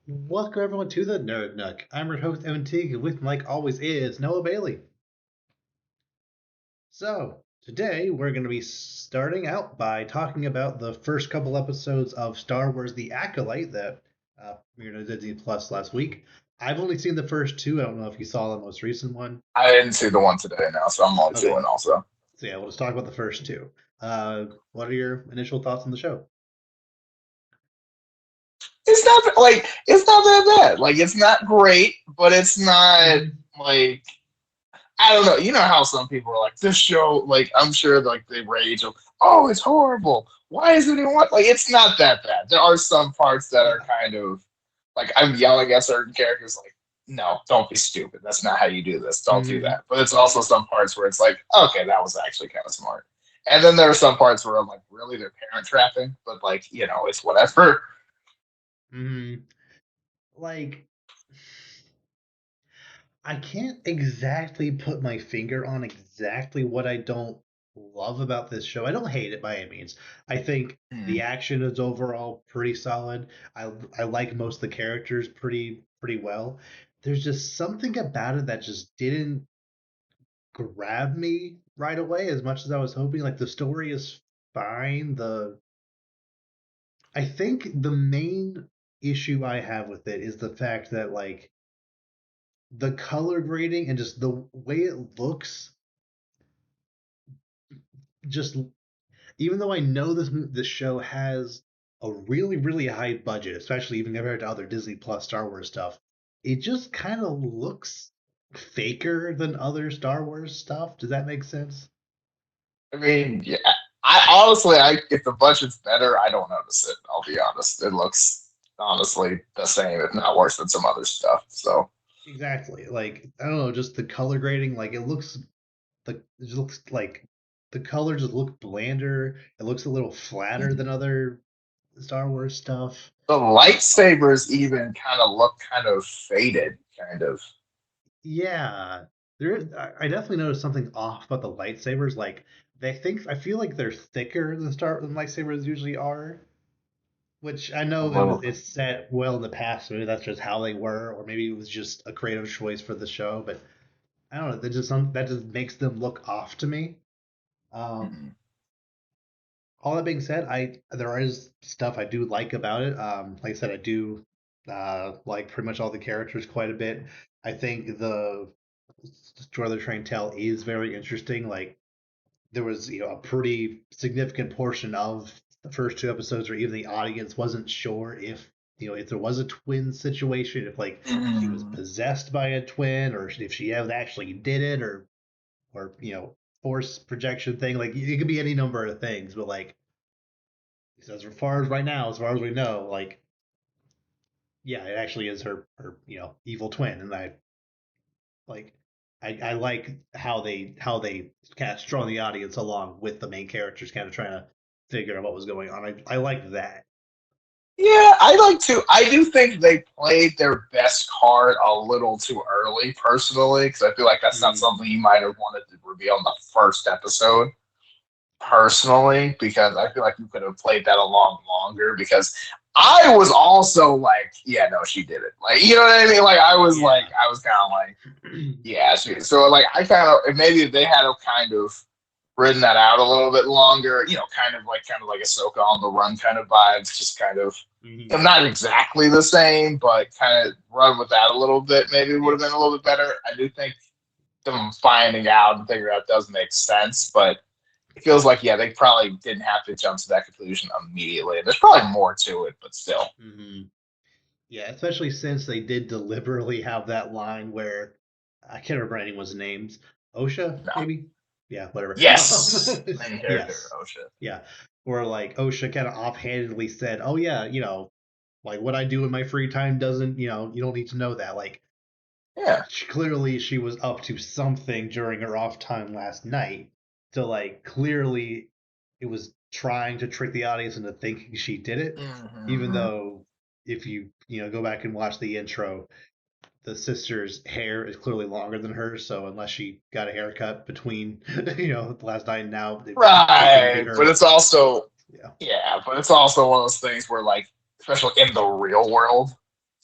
Welcome everyone to the Nerd Nook. I'm your host Evan Teague, and with me, like always, is Noah Bailey. So today we're going to be starting out by talking about the first couple episodes of Star Wars: The Acolyte that premiered on Disney Plus last week. I've only seen the first two. I don't know if you saw the most recent one. I didn't see the one today now, so I'm only Okay, feeling also. so yeah, we'll just talk about the first two. What are your initial thoughts on the show? It's not that bad. Like it's not great, but it's not Hmm. like I don't know. You know how some people are like this show. Like I'm sure like they rage. Of, oh, it's horrible. Why is it in what? Like it's not that bad. There are some parts that are Yeah. kind of like I'm yelling at certain characters. Like no, don't be stupid. That's not how you do this. Don't do Hmm. that. But it's also some parts where it's like okay, that was actually kind of smart. And then there are some parts where I'm like, really, they're parent trapping, but like, it's whatever. Hmm. Like, I can't exactly put my finger on exactly what I don't love about this show. I don't hate it by any means. I think the Hmm. action is overall pretty solid. I like most of the characters pretty well. There's just something about it that just didn't grab me right away as much as I was hoping. Like the story is fine. The I think the main issue I have with it is the fact that like the color grading and just the way it looks just even though I know this show has a really high budget, especially even compared to other Disney Plus Star Wars stuff, it just kind of looks faker than other Star Wars stuff. Does that make sense? I mean, yeah. I honestly, if the budget's better, I don't notice it. I'll be honest. It looks honestly the same, if not worse than some other stuff. So, Exactly. Like I don't know, just the color grading, like it just looks like the colors just look blander. It looks a little flatter than other Star Wars stuff. the lightsabers even kind of look kind of faded, kind of. Yeah, I definitely noticed something off about the lightsabers. Like I feel like they're thicker than lightsabers usually are. Which I know it's set well in the past. Maybe that's just how they were, or maybe it was just a creative choice for the show. But I don't know. That just makes them look off to me. Um, Mhm. all that being said, I there is stuff I do like about it. Like I said, I do like pretty much all the characters quite a bit. I think the Destroy the Train tell is very interesting. Like there was a pretty significant portion of the first two episodes where even the audience wasn't sure if if there was a twin situation, if like she was Mhm. possessed by a twin, or if she actually did it, or force projection thing. Like it could be any number of things, but like as far as right now, as far as we know, like yeah, it actually is her evil twin, and like I like how they kind of strung the audience along with the main characters, kind of trying to figure out what was going on. I like that. Yeah, I like to. I do think they played their best card a little too early, personally, because I feel like that's not Mm, something you might have wanted to reveal in the first episode. Personally, because I feel like you could have played that along longer. Because I was also like, yeah, no, she did it. Like, you know what I mean? yeah. I was kind of like, yeah, she. So like, I kind of maybe they had a kind of written that out a little bit longer. Kind of like Ahsoka on the run kind of vibes, just kind of. Mhm. Not exactly the same, but kind of run with that a little bit. Maybe it would have Yeah. been a little bit better. I do think them finding out and figuring out does make sense, but it feels like yeah, they probably didn't have to jump to that conclusion immediately. There's probably more to it, but still. Hmm. Yeah, especially since they did deliberately have that line where I can't remember anyone's names. OSHA, No. maybe? Yeah, whatever. Yes, main character. Yes. Oh shit. Yeah. Where like OSHA kind of offhandedly said, "Oh yeah, like what I do in my free time doesn't, you don't need to know that." Like Yeah. clearly she was up to something during her off time last night. So like clearly it was trying to trick the audience into thinking she did it, even Mm-hmm. though if you go back and watch the intro, the sister's hair is clearly longer than hers. So unless she got a haircut between last night and now, it couldn't be Right, but her. it's also Yeah. yeah, but it's also one of those things where like, especially in the real world.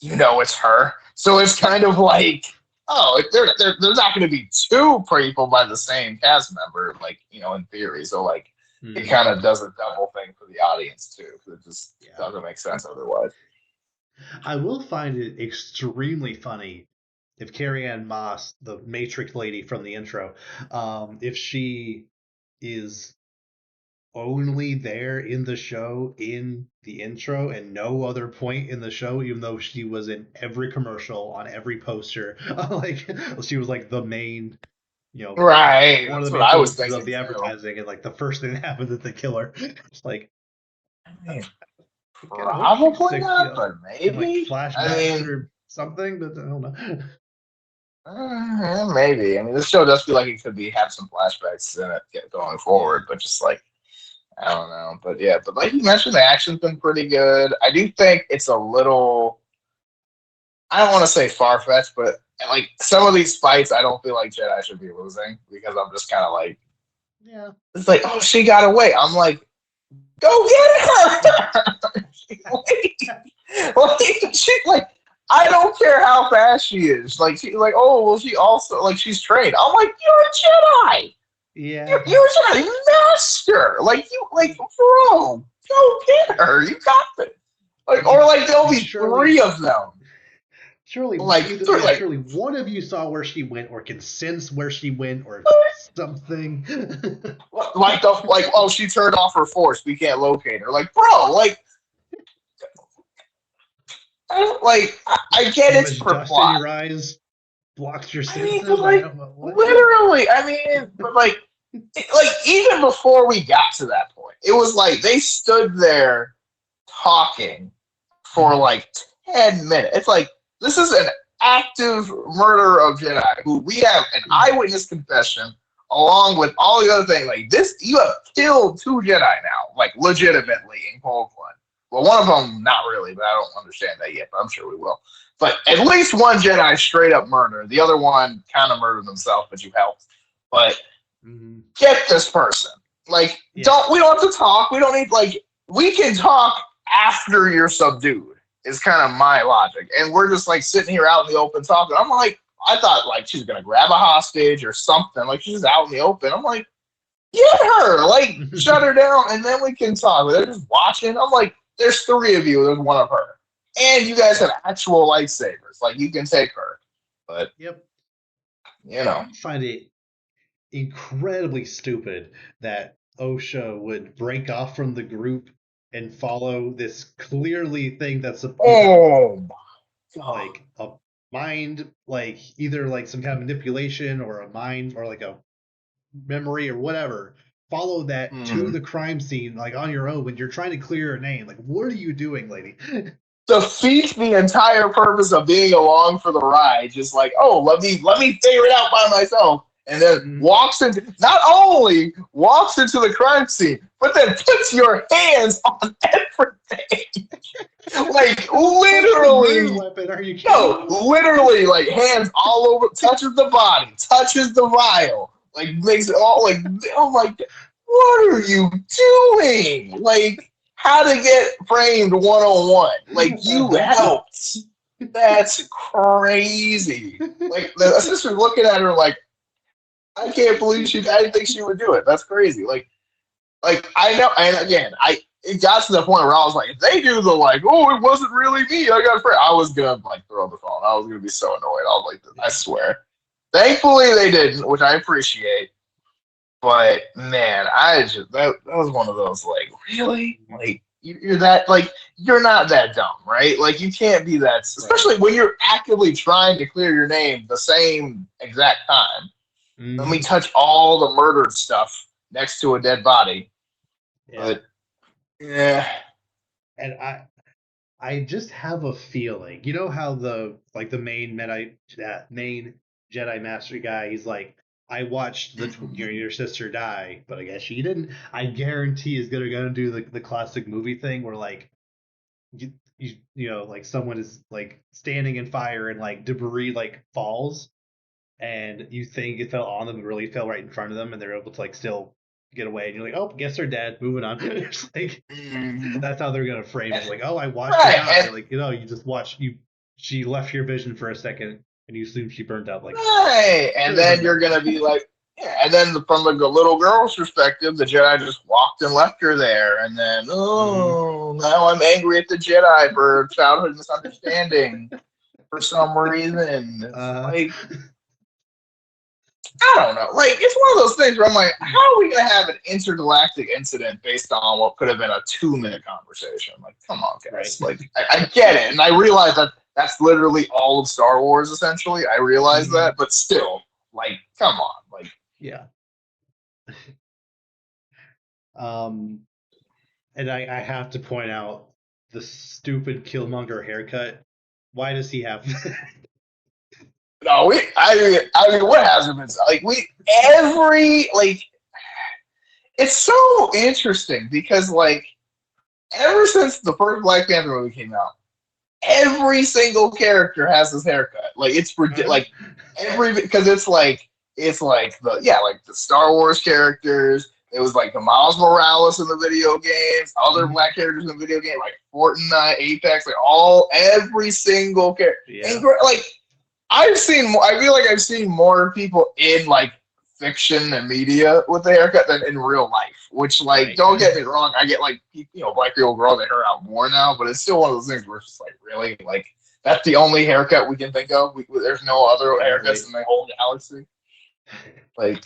you know it's her. So it's kind of like, oh, they're not going to be two people by the same cast member, like, in theory. So like, it Hmm. kind of does a double thing for the audience too, because it just Yeah. doesn't make sense otherwise. I will find it extremely funny if Carrie Ann Moss, the Matrix lady from the intro, if she is only there in the show in the intro and no other point in the show, even though she was in every commercial on every poster. Like she was like the main, Right, one of that's the what main I was focuses thinking of the too. advertising, and like the first thing that happens is they kill her. It's like I mean, I kind of hope she's probably like, not, but in like maybe. I flashbacks mean, or something, but I don't know. maybe. I mean, this show does feel like it could be have some flashbacks in it going Yeah. forward, but just like I don't know. But yeah, but like you mentioned, the action's been pretty good. I do think it's a little. I don't want to say far fetched, but like some of these fights, I don't feel like Jedi should be losing because I'm just kind of like, Yeah. it's like, oh, she got away. I'm like, go get her! like, she like, I don't care how fast she is. Like, she like, oh, well, she also like she's trained. I'm like, you're a Jedi. Yeah. You're a Jedi master. Like you, like bro, go get her. You got this. Like, You or like there'll be three surely of them. Like, yeah, like surely one of you saw where she went or can sense where she went or something. like oh, she turned off her force, we can't locate her. Like bro, like I get Too it's much for dust in plot. your eyes blocks your I mean, but senses. Like, like what? literally, I mean, but like even before we got to that point, it was like they stood there talking for Mhm. like 10 minutes. It's like this is an active murder of Jedi who we have an eyewitness confession along with all the other things. Like this, you have killed two Jedi now, like legitimately in Cold Blood. Well, one of them not really, but I don't understand that yet. But I'm sure we will. But at least one Jedi straight up murder. The other one kind of murdered himself, but you helped. But Mhm. get this person. Like, Yeah. we don't have to talk. We don't need like we can talk after you're subdued. Is kind of my logic. And we're just like sitting here out in the open talking. I'm like, I thought like she's gonna grab a hostage or something. Like she's out in the open. I'm like, get her, like shut her down, and then we can talk. They're just watching. I'm like, there's three of you. There's one of her, and you guys have actual lightsabers. Like you can take her, but Yep. you know, I find it incredibly stupid that OSHA would break off from the group and follow this clearly thing that's supposed to oh my god. like a mind, like either like some kind of manipulation or a mind or like a memory or whatever. Follow that to Mm. the crime scene like on your own when you're trying to clear your name. Like, what are you doing, lady? Defeat the entire purpose of being along for the ride. Just like, oh, let me figure it out by myself, and then Mhm. walks into not only walks into the crime scene, but then puts your hands on everything. Like Touch the murder literally, weapon. Are you kidding no, me? literally, like hands all over, touches the body, touches the vial, like makes it all like, oh my, what are you doing? Like, how to get framed 101? Like, you helped. That's crazy. Like, the assistant looking at her like, I can't believe I didn't think she would do it. That's crazy. Like I know, and again, it got to the point where I was like, if they do the like, oh, it wasn't really me, I got afraid. I was gonna like throw the phone. I was gonna be so annoyed. I was like, I swear. Thankfully, they didn't, which I appreciate. But man, I just that was one of those like, really, like you're that like you're not that dumb, right? Like you can't be that, Right. especially when you're actively trying to clear your name the same exact time. Let me Hmm. touch all the murdered stuff next to a dead body, Yeah. but yeah. And I just have a feeling. You know how the main Jedi Master guy, he's like, I watched your sister die, but I guess she didn't. I guarantee is gonna do the classic movie thing where like like someone is like standing in fire and like debris like falls and you think it fell on them, but really fell right in front of them, and they're able to like still get away. And you're like, oh, guess they're dead. Moving on. It's like Mhm. that's how they're gonna frame it. Like, oh, I watched her Right, die. Like, you just watch you. she left your vision for a second, and you assume she burned out. Like, right, and really then burned you're out. gonna be like, yeah, and then from the little girl's perspective, the Jedi just walked and left her there, and then now I'm angry at the Jedi for childhood misunderstanding for some reason. It's Uh, like I don't know. Like, it's one of those things where I'm like, how are we going to have an intergalactic incident based on what could have been a 2 minute conversation? Like, come on, right. guys. Like, I get it. And I realize that that's literally all of Star Wars, essentially. I realize that. But still, like, come on. Like, Yeah. Um, and I have to point out the stupid Killmonger haircut. Why does he have no, I mean, what has been like like it's so interesting because like ever since the first Black Panther movie came out, every single character has this haircut. Like it's like every because it's like the Star Wars characters. It was like the Miles Morales in the video games, other black characters in the video game, like Fortnite, Apex, like every single character. Yeah. And like I've seen more. I feel like I've seen more people in like fiction and media with the haircut than in real life. Which, like, don't get me wrong, I get like black people grow their hair out more now, but it's still one of those things where it's just like really like that's the only haircut we can think of. There's no other haircuts in the whole galaxy. Like,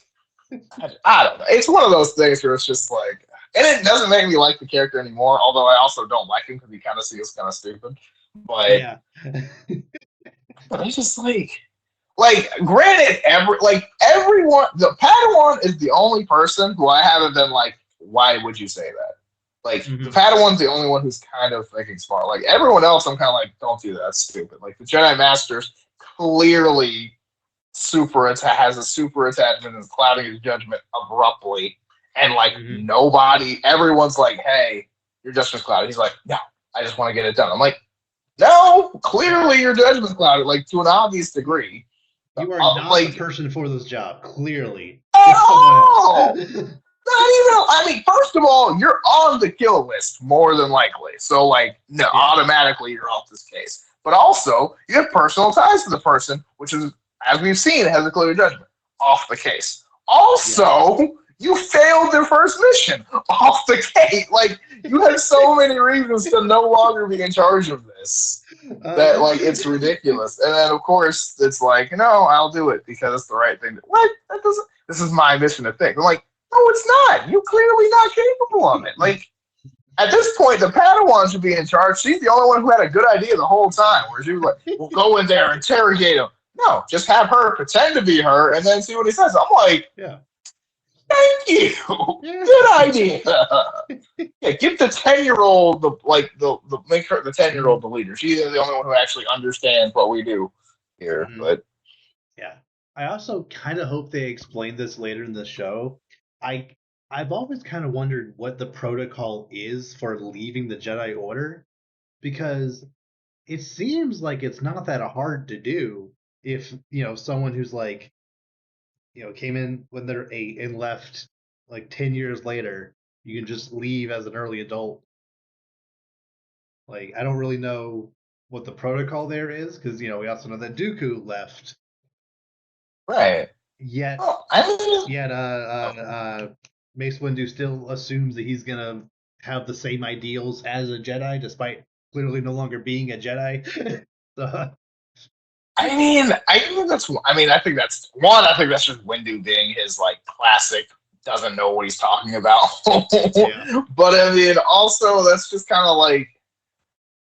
I don't know. It's one of those things where it's just like, and it doesn't make me like the character anymore. Although I also don't like him because he kind of seems kind of stupid. But Yeah. but it's just like granted, everyone, the Padawan is the only person who I haven't been like, why would you say that? Like the Padawan's the only one who's kind of thinking smart. Like everyone else, I'm kind of like, don't do that, that's stupid. Like the Jedi Masters clearly has a super attachment and is clouding his judgment abruptly, and like everyone's like, hey, your judgment's clouded. He's like, no, I just want to get it done. I'm like, no, clearly your judgment's clouded, like to an obvious degree. You are not the person for this job, clearly. Oh! Not even. I mean, first of all, you're on the kill list more than likely. So, like, no, automatically you're off this case. But also, you have personal ties to the person, which is, as we've seen, has a clear judgment. Off the case. Also, you failed their first mission. Off the case. Like, you have so many reasons to no longer be in charge of this. That like it's ridiculous, and then of course it's like no, I'll do it because it's the right thing. What? That doesn't. This is my mission to think. I'm like, no, it's not. You're clearly not capable of it. Like at this point, the Padawan should be in charge. She's the only one who had a good idea the whole time. Where she was like, "We'll go in there, interrogate him." No, just have her pretend to be her, and then see what he says. I'm like, yeah. Thank you. Yeah. Good idea. Yeah, give the 10-year-old make her the 10-year-old the leader. She's the only one who actually understands what we do here. But yeah, I also kind of hope they explain this later in the show. I've always kind of wondered what the protocol is for leaving the Jedi Order, because it seems like it's not that hard to do if someone who's like came in when they're 8 and left like 10 years later, you can just leave as an early adult. Like, I don't really know what the protocol there is, because we also know that Dooku left. Right. Yet, Mace Windu still assumes that he's gonna have the same ideals as a Jedi, despite clearly no longer being a Jedi. I think that's just Windu being his like classic doesn't know what he's talking about. But I mean, also that's just kind of like,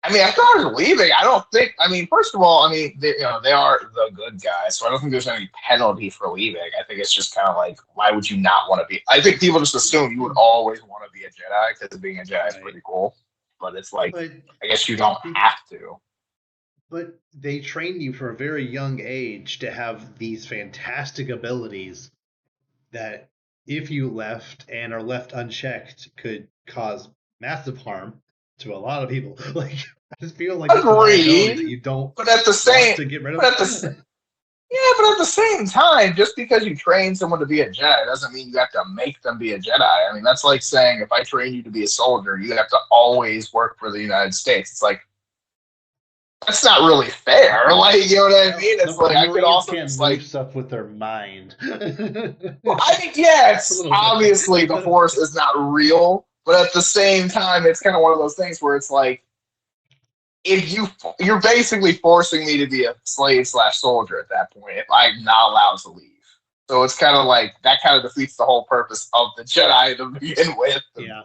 as far as leaving, I don't think. First of all, they are the good guys, so I don't think there's any penalty for leaving. I think it's just kind of like, why would you not want to be? I think people just assume you would always want to be a Jedi because being a Jedi is pretty cool. But it's like, I guess you don't have to. But they train you for a very young age to have these fantastic abilities that, if you left and are left unchecked, could cause massive harm to a lot of people. Like, I just feel like that's a liability that you don't. But at the same, to get rid of. But at the same time, just because you train someone to be a Jedi doesn't mean you have to make them be a Jedi. That's like saying if I train you to be a soldier, you have to always work for the United States. It's like, that's not really fair. Like, you know what I Well, mean? It's the like I could Marines also can't just move like, stuff with their mind. well, It's I mean, yes, a little obviously the different. force is not real, but at the same time, it's kind of one of those things where it's like, if you're basically forcing me to be a slave slash soldier at that point if I'm not allowed to leave. So it's kind of like that kind of defeats the whole purpose of the Jedi to begin with. And, Yeah.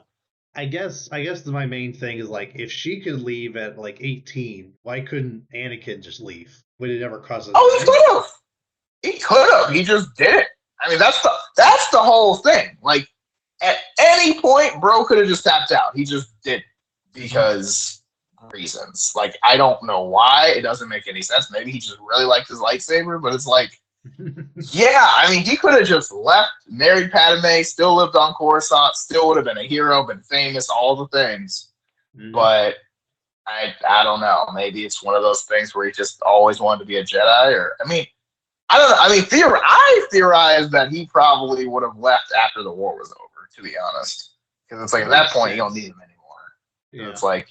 I guess my main thing is like if she could leave at like 18, why couldn't Anakin just leave? Would it ever cross his oh, he mind? could have. He could have. He just didn't. I mean, that's the whole thing. Like at any point, bro could have just tapped out. He just didn't Hmm. because reasons. Like I don't know why. It doesn't make any sense. Maybe he just really liked his lightsaber, but it's like, yeah, I mean, he could have just left, married Padme, still lived on Coruscant, still would have been a hero, been famous, all the things. Hmm. But I don't know. Maybe it's one of those things where he just always wanted to be a Jedi, or I mean, I don't know. I mean, I theorize that he probably would have left after the war was over. To be honest, because it's like That at that makes point you don't need sense. him anymore. Because Yeah. it's like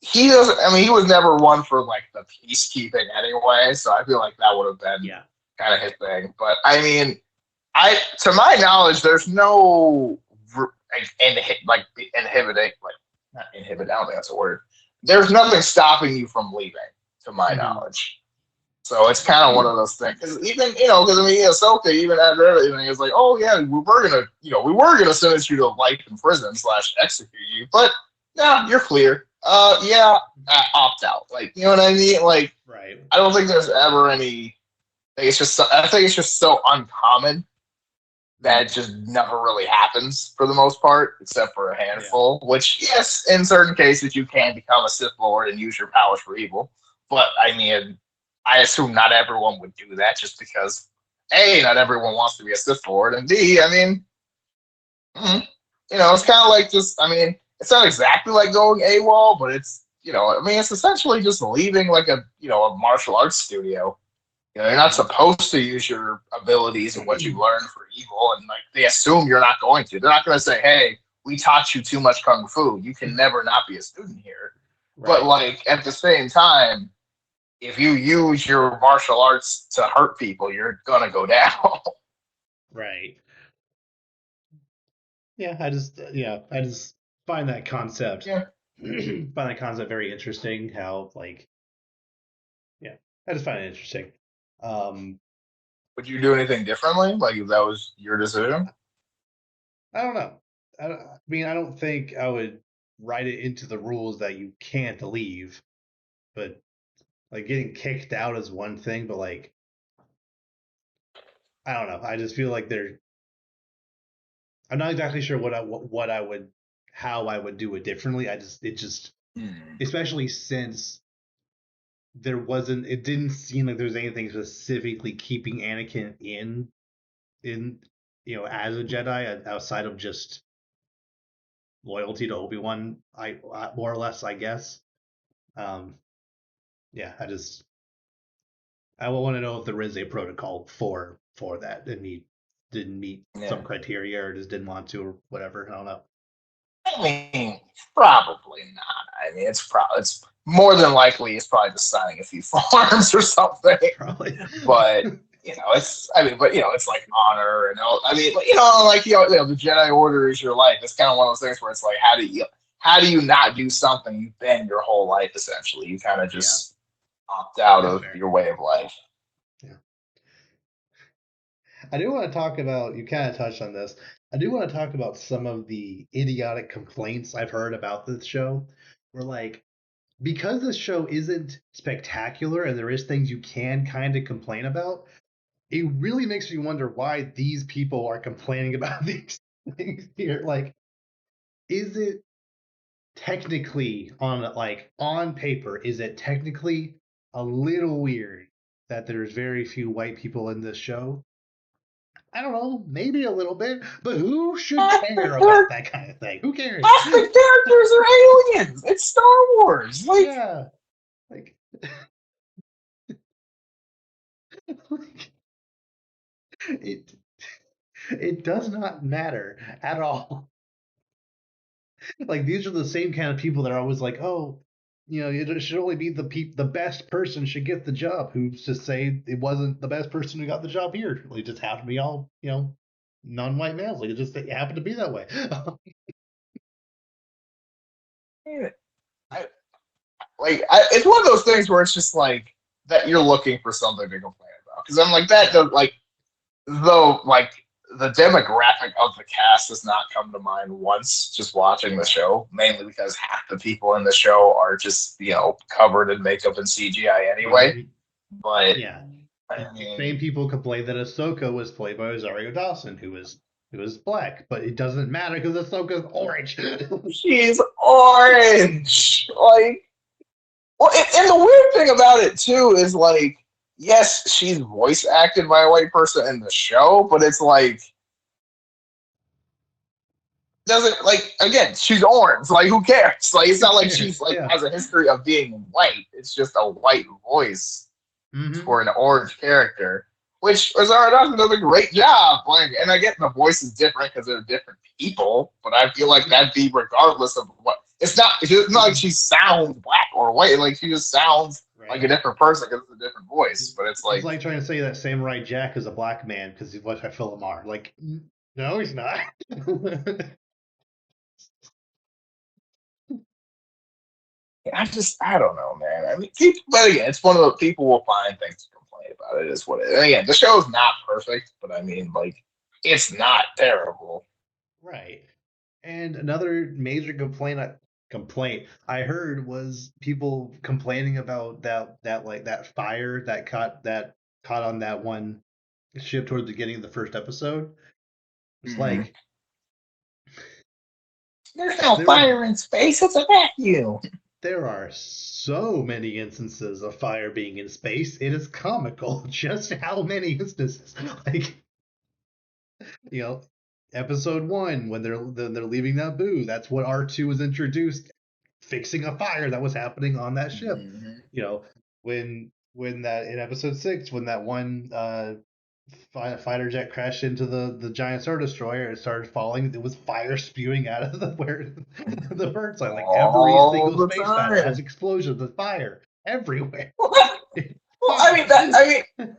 he doesn't. I mean, he was never one for like the peacekeeping anyway. So I feel like that would have been Yeah. kind of his thing. But I mean, to my knowledge, there's no like inhibiting, like not inhibit. I don't think that's a word. There's nothing stopping you from leaving, to my Hmm. knowledge. So it's kind of one of those things. Because even because I mean, Ahsoka, even after everything, is like, oh yeah, we were gonna sentence you to life in prison slash execute you, but nah, you're clear. Yeah, opt out. Like, you know what I mean? Like, Right. I don't think there's ever any. I think it's just so uncommon that Mm. just never really happens for the most part, except for a Yeah. handful. Which, yes, in certain cases, you can become a Sith Lord and use your powers for evil. But I mean, I assume not everyone would do that just because A, not everyone wants to be a Sith Lord, and B, I mean, mm, it's kind of like just, I mean, it's not exactly like going AWOL, but it's, I mean, it's essentially just leaving like a martial arts studio. You're not Hmm. supposed to use your abilities and what you learn for evil, and like they assume you're not going to. They're not going to say, "Hey, we taught you too much kung fu. You can never not be a student here." But Right. like at the same time, if you use your martial arts to hurt people, you're gonna go down. Right. I just find that concept Yeah. very interesting. How like yeah, I just find it interesting. Um, Would you do anything differently? Like if that was your decision? I don't know. I mean, I don't think I would write it into the rules that you can't leave, but like getting kicked out is one thing, but like I don't know. I just feel like I'm not exactly sure what I would how I would do it differently. It just Hmm. especially since it didn't seem like there was anything specifically keeping Anakin in as a Jedi outside of just loyalty to Obi-Wan, I more or less, I guess. Um, yeah, I want to know if there is a protocol for that, and he didn't meet some Yeah. criteria or just didn't want to or whatever. I don't know. I mean, probably not. I mean, it's more than likely it's probably just signing a few forms or something. Probably. But it's I mean, but it's like honor and all. I mean, like the Jedi Order is your life. It's kind of one of those things where it's like, how do you not do something you've been your whole life essentially? You kind of Yeah, just opt out that's of fair. your way of life. Yeah. I do want to talk about, you kind of touched on this. I do want to talk about some of the idiotic complaints I've heard about this show. Where like because this show isn't spectacular and there is things you can kind of complain about, it really makes me wonder why these people are complaining about these things here. Like, is it technically on paper, is it technically a little weird that there's very few white people in this show? I don't know, maybe a little bit, but who should Half the, care about char- that kind of thing? Who cares? half the characters are aliens. It's Star Wars. Like, Yeah, like, like it it does not matter at all. Like these are the same kind of people that are always like, oh, it should only be the best person should get the job. Who's to say it wasn't the best person who got the job here? It just happened to be all non-white males. Like it happened to be that way. Yeah, I, it's one of those things where it's just like that you're looking for something to complain about because I'm like that. Yeah. Like though, like the demographic of the cast does not come to mind once just watching the show, mainly because half the people in the show are just covered in makeup and CGI anyway. Mhm. But Yeah. I The same mean, people complained that Ahsoka was played by Rosario Dawson, who was black, but it doesn't matter because Ahsoka's orange. she's orange. Like, well, and the weird thing about it too is like, yes, she's voice acted by a white person in the show, but it's like doesn't like again, she's orange. Like, who cares? Like, it's Who not like she's cares? like Yeah. has a history of being white. It's just a white voice Hmm. for an orange character, which Rosario Dawson does a great job. Like, and I get the voice is different because they're different people, but I feel like that'd be regardless of what. It's not. It's not like she sounds black or white. Like she just sounds like a Right. different person because it's a different voice. But it's It's like like trying to say that Samurai Jack is a black man because he's watched by Phil Lamar. Like, no, he's not. I don't know, man. I mean, people, but again, it's one of the people will find things to complain about. It is what it is. And again, the show's not perfect, but I mean, like, it's not terrible. Right. And another major complaint I heard was people complaining about that fire that caught on that one ship towards the beginning of the first episode. It's Mm-hmm. like There's no there fire in space. It's a vacuum. there are so many instances of fire being in space. It is comical just how many instances. Like, you know, episode one when they're leaving Naboo, that's what R2 was introduced fixing a fire that was happening on that ship. Mm-hmm. You know, when that in episode six, when that one fighter jet crashed into the giant star destroyer, it started falling. There was fire spewing out of the bird side. Like every All single the space battle has time. explosions of fire everywhere. Well, I mean that. I mean,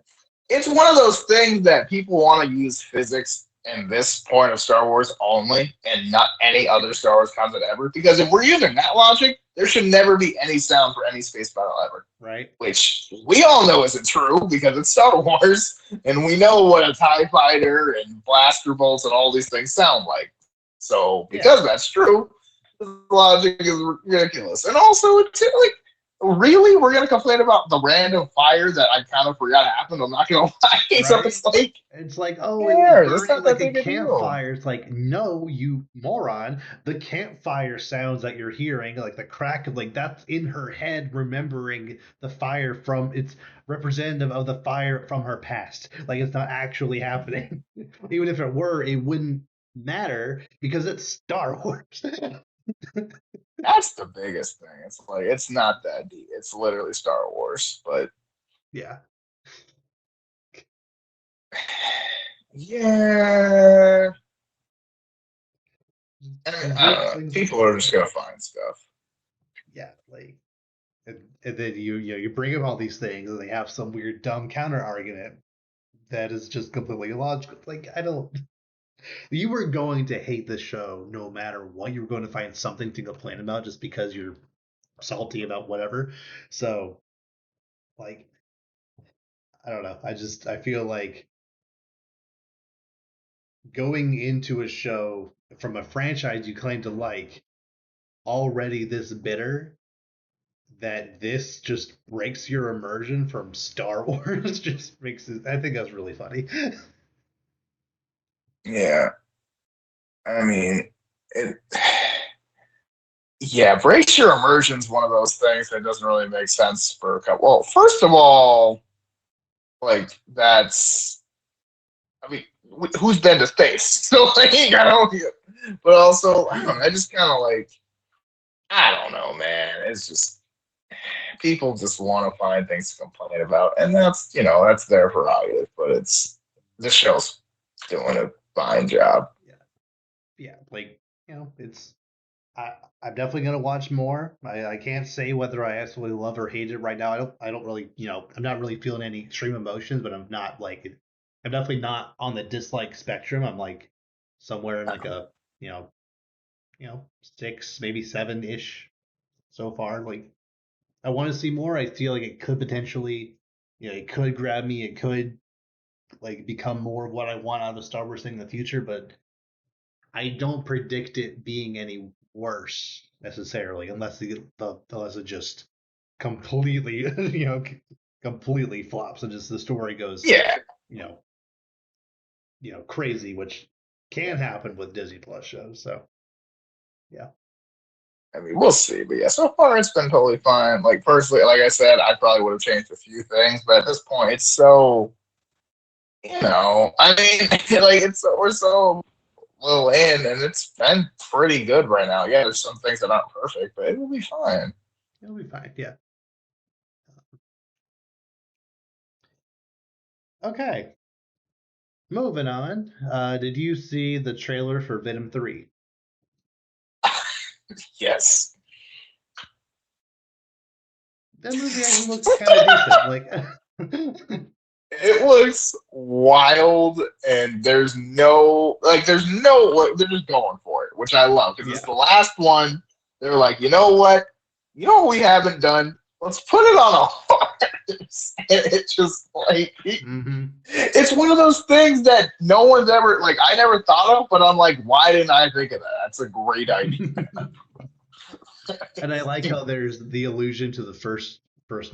it's one of those things that people want to use physics in this point of Star Wars only, and not any other Star Wars concept ever. Because if we're using that logic, there should never be any sound for any space battle ever. Right? Which we all know isn't true because it's Star Wars, and we know what a TIE fighter and blaster bolts and all these things sound like. So Yeah. because that's true, the logic is ridiculous. And also, it's like, really, we're gonna complain about the random fire that I kind of forgot happened. I'm not gonna lie. So Right? it's like, It's like, oh, it was yeah, that's burning not that like a big a deal. campfire. It's like, no, you moron. The campfire sounds that you're hearing, like the crack of, like, that's in her head, remembering the fire from, it's representative of the fire from her past. Like, it's not actually happening. Even if it were, it wouldn't matter because it's Star Wars. That's the biggest thing. It's like it's not that deep. It's literally Star Wars, but Yeah. yeah. Just I little don't know. things People like are just that. gonna find stuff. Yeah, like, and then you bring up all these things and they have some weird dumb counter argument that is just completely illogical. Like, I don't. You were going to hate the show no matter what. You were going to find something to complain about just because you're salty about whatever. So, like, I don't know. I feel like going into a show from a franchise you claim to like already this bitter that this just breaks your immersion from Star Wars just makes it. I think that's really funny. Yeah, I mean, it. Yeah, brace your immersion's one of those things that doesn't really make sense for a couple. Well, first of all, like that's. I mean, who's been to space? So like, I don't. But also, I don't know. I just kind of like. I don't know, man. It's just people just want to find things to complain about, and that's their prerogative. But it's this show's doing a fine job. Yeah, yeah, like, it's I'm definitely gonna watch more. I can't say whether I absolutely love or hate it right now. I don't really, I'm not really feeling any extreme emotions, but I'm definitely not on the dislike spectrum. I'm like somewhere in like a you know six, maybe seven ish so far. Like I want to see more. I feel like it could potentially, it could grab me. It could like become more of what I want out of the Star Wars thing in the future, but I don't predict it being any worse necessarily, unless it just completely, completely flops and just the story goes, Yeah. you know, crazy, which can happen with Disney Plus shows. So yeah, I mean, we'll see. But yeah, so far it's been totally fine. Like personally, like I said, I probably would have changed a few things, but at this point, it's so I mean, like we're so little in, and it's been pretty good right now. Yeah, there's some things that aren't perfect, but it will be fine. it'll be fine. Yeah. Okay. Moving on. Did you see the trailer for Venom 3? Yes. That movie actually looks kind of decent. Like, It looks wild, and there's no they're just going for it, which I love because it's yeah. the last one. They're like, you know what? You know what we haven't done? Let's put it on a horse. And it's just like hmm it's one of those things that no one's ever like I never thought of, but I'm like, why didn't I think of that? That's a great idea. And I like how there's the allusion to the first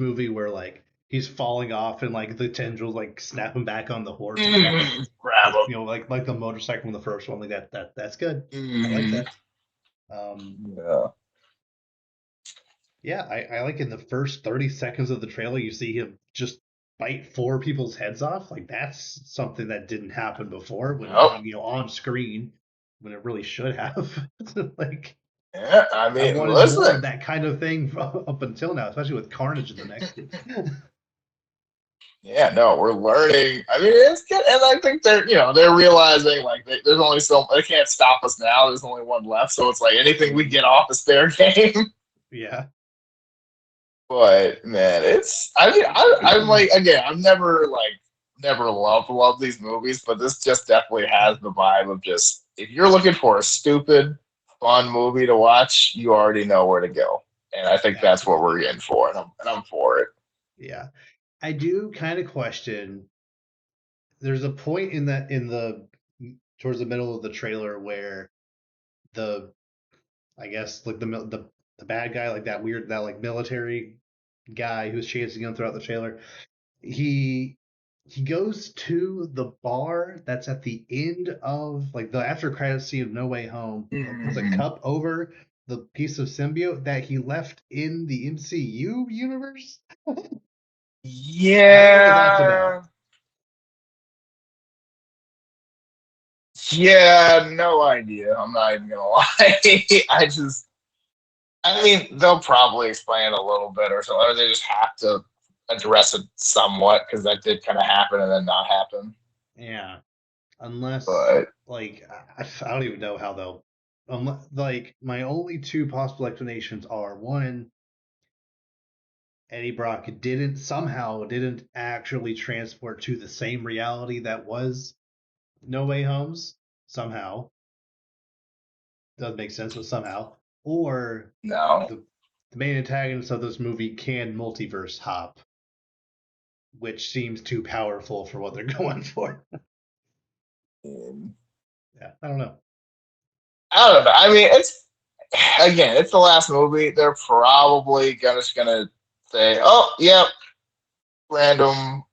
movie where like he's falling off and like the tendrils like snap him back on the horse and stuff Grab like them. like the motorcycle in the first one. Like that's good. I like Mm, that. Um yeah. yeah, I like in the first 30 seconds of the trailer you see him just bite four people's heads off. Like that's something that didn't happen before when Yep. on screen when it really should have. Like Yeah. I I mean, wanted more of listen. that kind of thing up until now, especially with Carnage in the next two. Yeah, no, we're learning. I mean, it's good, and I think they're realizing like there's only so they can't stop us now. There's only one left, so it's like anything we get off is fair game. Yeah. But man, it's I mean I'm like again I've never loved these movies, but this just definitely has the vibe of just if you're looking for a stupid fun movie to watch, you already know where to go, and I think that's what we're Absolutely. in for, and I'm for it. Yeah. I do kind of question. There's a point in the towards the middle of the trailer where the I guess like the bad guy, like that like military guy who's chasing him throughout the trailer, he he goes to the bar that's at the end of like the after credit scene of No Way Home, puts a Mhm. cup over the piece of symbiote that he left in the MCU universe. I don't know what that's about. Yeah. Yeah, no idea. I'm not even gonna lie. I mean, they'll probably explain it a little bit or something, or they just have to address it somewhat because that did kind of happen and then not happen. Yeah, unless But like I don't even know how they'll. Like my only two possible explanations are one, Eddie Brock didn't actually transport to the same reality that was No Way Homes somehow. Doesn't make sense, but somehow. Or no. the main antagonist of this movie can multiverse hop, which seems too powerful for what they're going for. Um, Yeah, I don't know. I don't know. I mean, it's the last movie. They're probably just gonna say, "Oh, yep, random,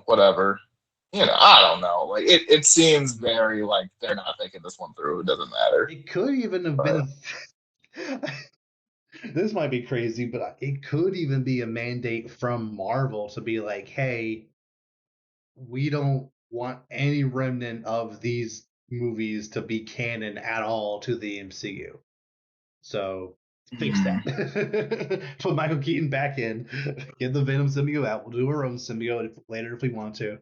whatever." I don't know. Like it seems very like they're not thinking this one through. It doesn't matter. It could even have been But a. This might be crazy, but it could even be a mandate from Marvel to be like, hey, we don't want any remnant of these movies to be canon at all to the MCU. So fix mm, that. Put Michael Keaton back in. Get the Venom symbiote out. We'll do our own symbiote later if we want to.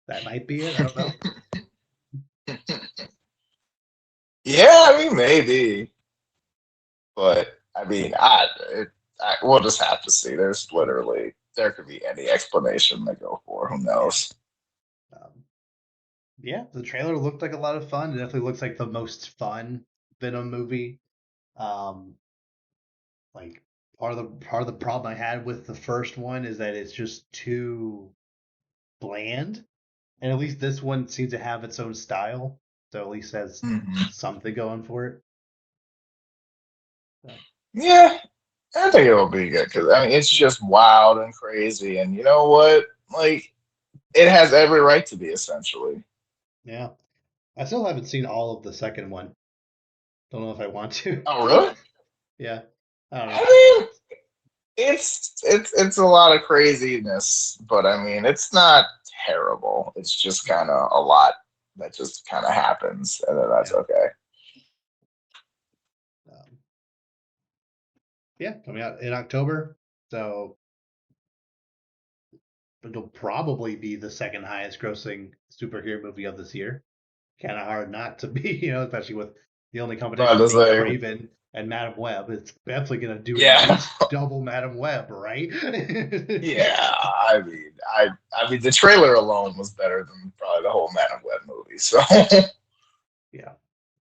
That might be it. I don't know. Yeah, I mean maybe, but I mean we'll just have to see. There's literally there could be any explanation they go for. Who Yeah. knows? Um, yeah, the trailer looked like a lot of fun. It definitely looks like the most fun Venom movie. Um, like part of the problem I had with the first one is that it's just too bland, and at least this one seems to have its own style, so at least has Hmm. something going for it. So, Yeah, I think it'll be good because I mean it's yeah, just wild and crazy, and you know what? Like it has every right to be essentially. yeah. I still haven't seen all of the second one. Don't know if I want to. Oh, really? Yeah, I don't know. I mean, it's a lot of craziness, but I mean, it's not terrible. It's just kind of a lot that just kind of happens, and then that's Yeah, okay. um, yeah, coming out in October, so it'll probably be the second highest grossing superhero movie of this year. Kind of hard not to be, especially with the only But competition to being say, Craven and Madam Web. It's definitely going to do at yeah, least double Madam Web, right? yeah. I mean, I mean, the trailer alone was better than probably the whole Man of Web movie. So Yeah.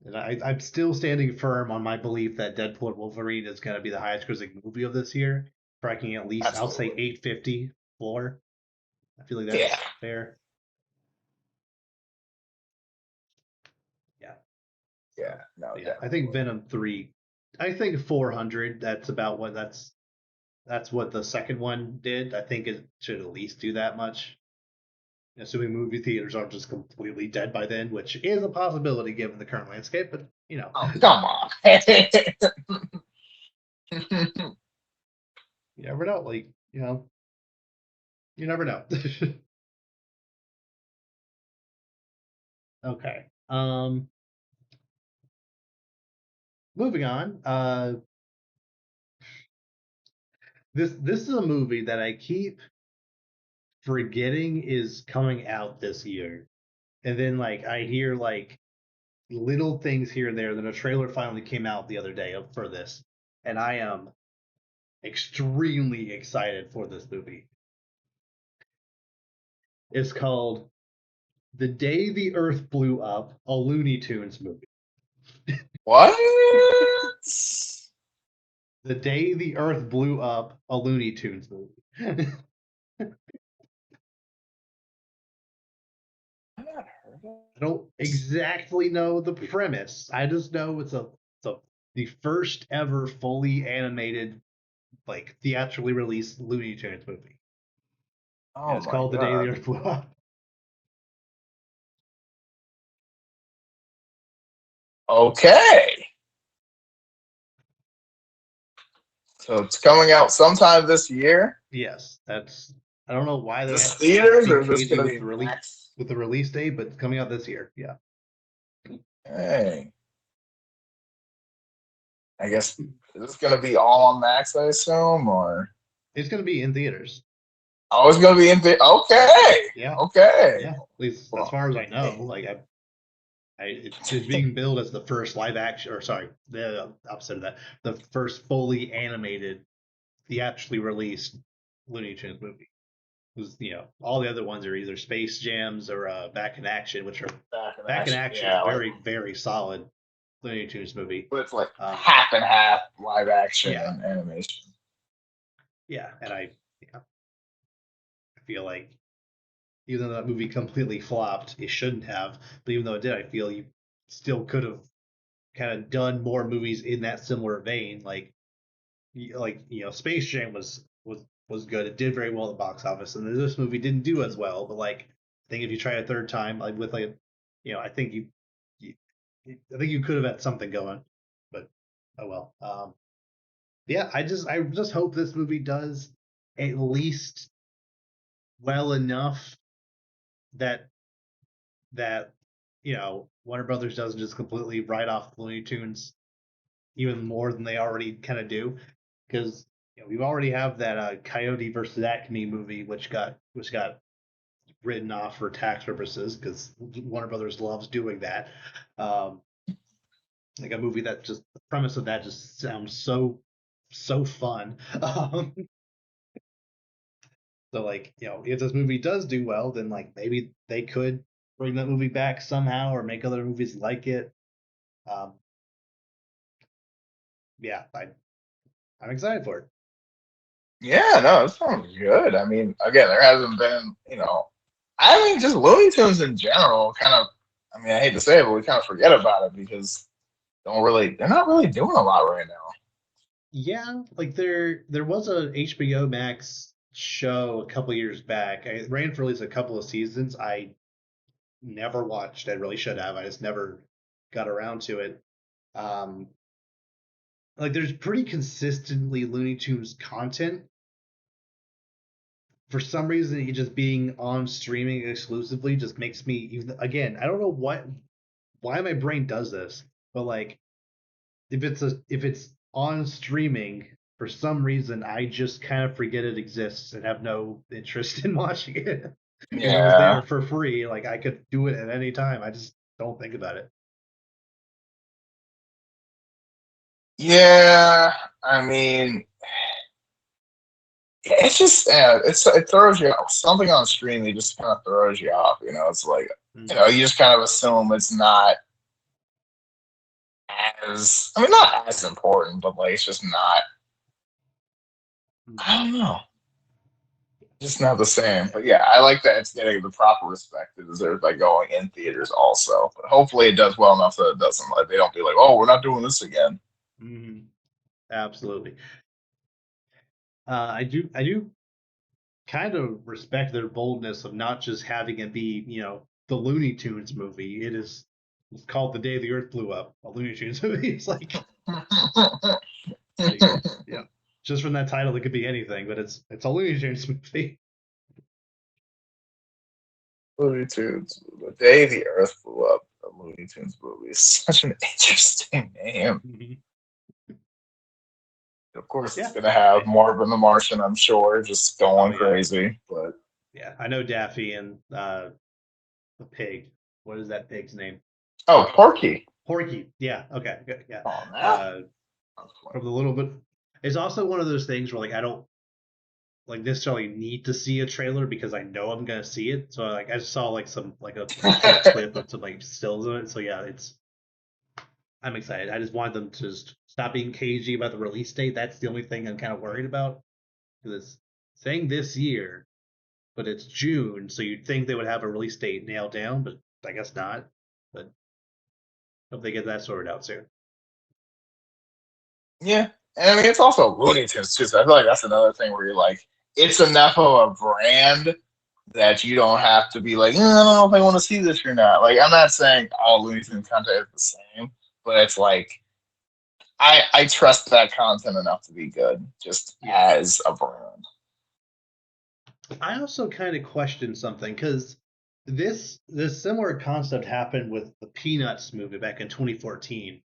And I'm still standing firm on my belief that Deadpool and Wolverine is going to be the highest grossing movie of this year, cracking at least, I'll say absolutely, 850 floor. I feel like yeah, that's fair. Yeah. yeah. So, No, yeah, I think definitely. Venom 3, I think 400, that's about what that's what the second one did. I think it should at least do that much, assuming movie theaters aren't just completely dead by then, which is a possibility given the current landscape. But Oh, come on. you never know. Like you never know. Okay. Moving on. This is a movie that I keep forgetting is coming out this year, and then like I hear like little things here and there. Then a trailer finally came out the other day for this, and I am extremely excited for this movie. It's called The Day the Earth Blew Up, a Looney Tunes movie. What? The Day the Earth Blew Up, a Looney Tunes movie. I I've not heard of don't this. exactly know the premise. I just know it's the first ever fully animated, like theatrically released Looney Tunes movie. And Oh it's my called The Day the God. Earth Blew Up. Okay. So it's coming out sometime this year. Yes, that's I don't know why Is this they're theaters or being is this cagey going to with be the release Max? date, but it's coming out this year. Yeah. Hey, I guess is this going to be all on Max, I assume, or It's gonna be in theaters. oh, it's going to be in the okay, Yeah. okay. Yeah. At least as Well, far as I hey, know. Like it's being billed as the first live action, or sorry, the opposite of that, the first fully animated, theatrically released Looney Tunes movie. Because all the other ones are either Space Jams or Back in Action, which are back in Back in action. Action is Yeah, like very very solid Looney Tunes movie. with like Um, half and half live action yeah, and animation. yeah, and I feel like even though that movie completely flopped, it shouldn't have. But even though it did, I feel you still could have kind of done more movies in that similar vein. Space Jam was good. It did very well at the box office, and this movie didn't do as well. But like, I think if you try a third time, like with like, I think you I think you could have had something going. But oh well. Yeah, I just hope this movie does at least well enough that Warner Brothers doesn't just completely write off Looney Tunes even more than they already kind of do, because we already have that Coyote versus Acme movie, which got written off for tax purposes because Warner Brothers loves doing that. Um, like a movie that just the premise of that just sounds so fun. Um, so like if this movie does do well, then like maybe they could bring that movie back somehow or make other movies like it. Um, yeah, I'm excited for it. Yeah, no, it sounds good. I mean, again, there hasn't been, I mean, just Looney Tunes in general. Kind of, I mean, I hate to say it, but we kind of forget about it because they're not really doing a lot right now. Yeah, like there was a HBO Max show a couple years back. It ran for at least a couple of seasons. I never watched. I really should have. I just never got around to it. Um, like there's pretty consistently Looney Tunes content. For some reason, it just being on streaming exclusively just makes me even again. I don't know why my brain does this, but like if it's on streaming for some reason, I just kind of forget it exists and have no interest in watching it. If it was there Yeah, for free, like I could do it at any time. I just don't think about it. yeah. I mean, it's just, it throws you off. Something on streaming just kind of throws you off. It's like, Mm, you just kind of assume it's not I mean, not as important, but like it's just not. mm. I don't know. Just not the same. But yeah, I like that it's getting the proper respect it deserves by going in theaters also. But hopefully it does well enough that it doesn't like they don't be like, oh, we're not doing this again. Mm, absolutely. I do kind of respect their boldness of not just having it be, the Looney Tunes movie. It's called The Day the Earth Blew Up, a Looney Tunes movie. It's like yeah, just from that title, it could be anything, but it's a Looney Tunes movie. Looney Tunes. The day the Earth blew up. The Looney Tunes movie is such an interesting name. Mhm. Of course, it's Yeah. gonna have I, Marvin the Martian, I'm sure, just oh going yeah, crazy. But yeah. I know Daffy and the pig. What is that pig's name? oh, Porky. Porky. Yeah. Okay. Good. Yeah. Oh man. Uh, from the little bit. It's also one of those things where like I don't like necessarily need to see a trailer because I know I'm gonna see it. So like I just saw like some like a quick clip of some like stills of it. So yeah, I'm excited. I just wanted them to just stop being cagey about the release date. That's the only thing I'm kind of worried about because it's saying this year, but it's June, so you'd think they would have a release date nailed down, but I guess not. But hope they get that sorted out soon. Yeah, and I mean it's also Looney Tunes too. So I feel like that's another thing where you're like, it's enough of a brand that you don't have to be like, I don't know if I want to see this or not. Like I'm not saying all Looney Tunes content is the same, but it's like I trust that content enough to be good, just Yeah. as a brand. I also kind of question something because this similar concept happened with the Peanuts movie back in 2014.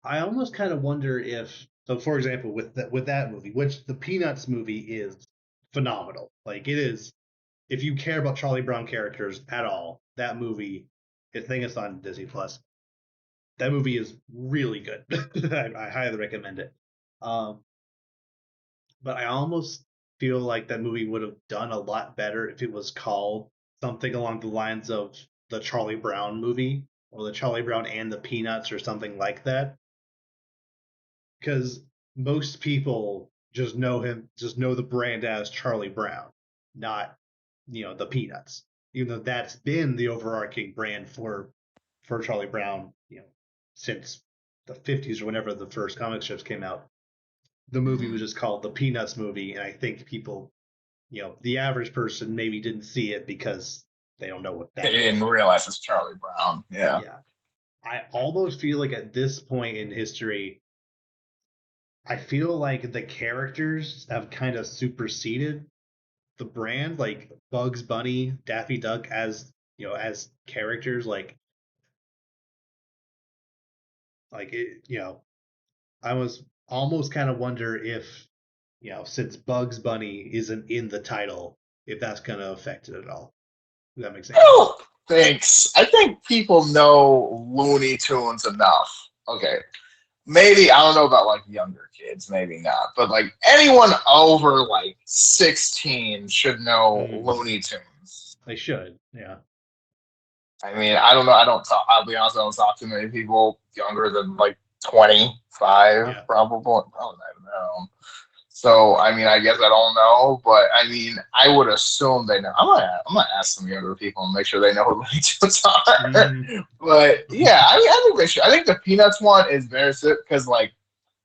I almost kind of wonder if so. For example, with that movie, which the Peanuts movie is phenomenal. Like it is, if you care about Charlie Brown characters at all, that movie. I think it's on Disney Plus. That movie is really good. I highly recommend it. Um, but I almost feel like that movie would have done a lot better if it was called something along the lines of the Charlie Brown movie or the Charlie Brown and the Peanuts or something like that. Because most people just know the brand as Charlie Brown, not the Peanuts. Even though that's been the overarching brand for Charlie Brown, since the 50s or whenever the first comic strips came out. The movie was Mhm. just called the Peanuts movie, and I think people, the average person maybe didn't see it because they don't know what They that didn't is. realize it's Charlie Brown. Yeah. Yeah. I almost feel like at this point in history, I feel like the characters have kind of superseded the brand, like Bugs Bunny, Daffy Duck as as characters, like it, I was almost kind of wonder if since Bugs Bunny isn't in the title, if that's gonna affect it at all. If that makes I any sense. don't think I think people know Looney Tunes enough. okay, maybe I don't know about like younger kids, maybe not, but like anyone over like 16 should know Mm, Looney Tunes. they should. Yeah. I mean, I don't know. I don't talk. I'll be honest. I don't talk to many people younger than like 25, Yeah. probably. Probably not even know. So, I mean, I guess I don't know, but I mean, I would assume they know. I'm gonna ask some younger people and make sure they know who Looney Tunes are. Hmm. But yeah, I mean, I think they should. I think the Peanuts one is very sick because, like,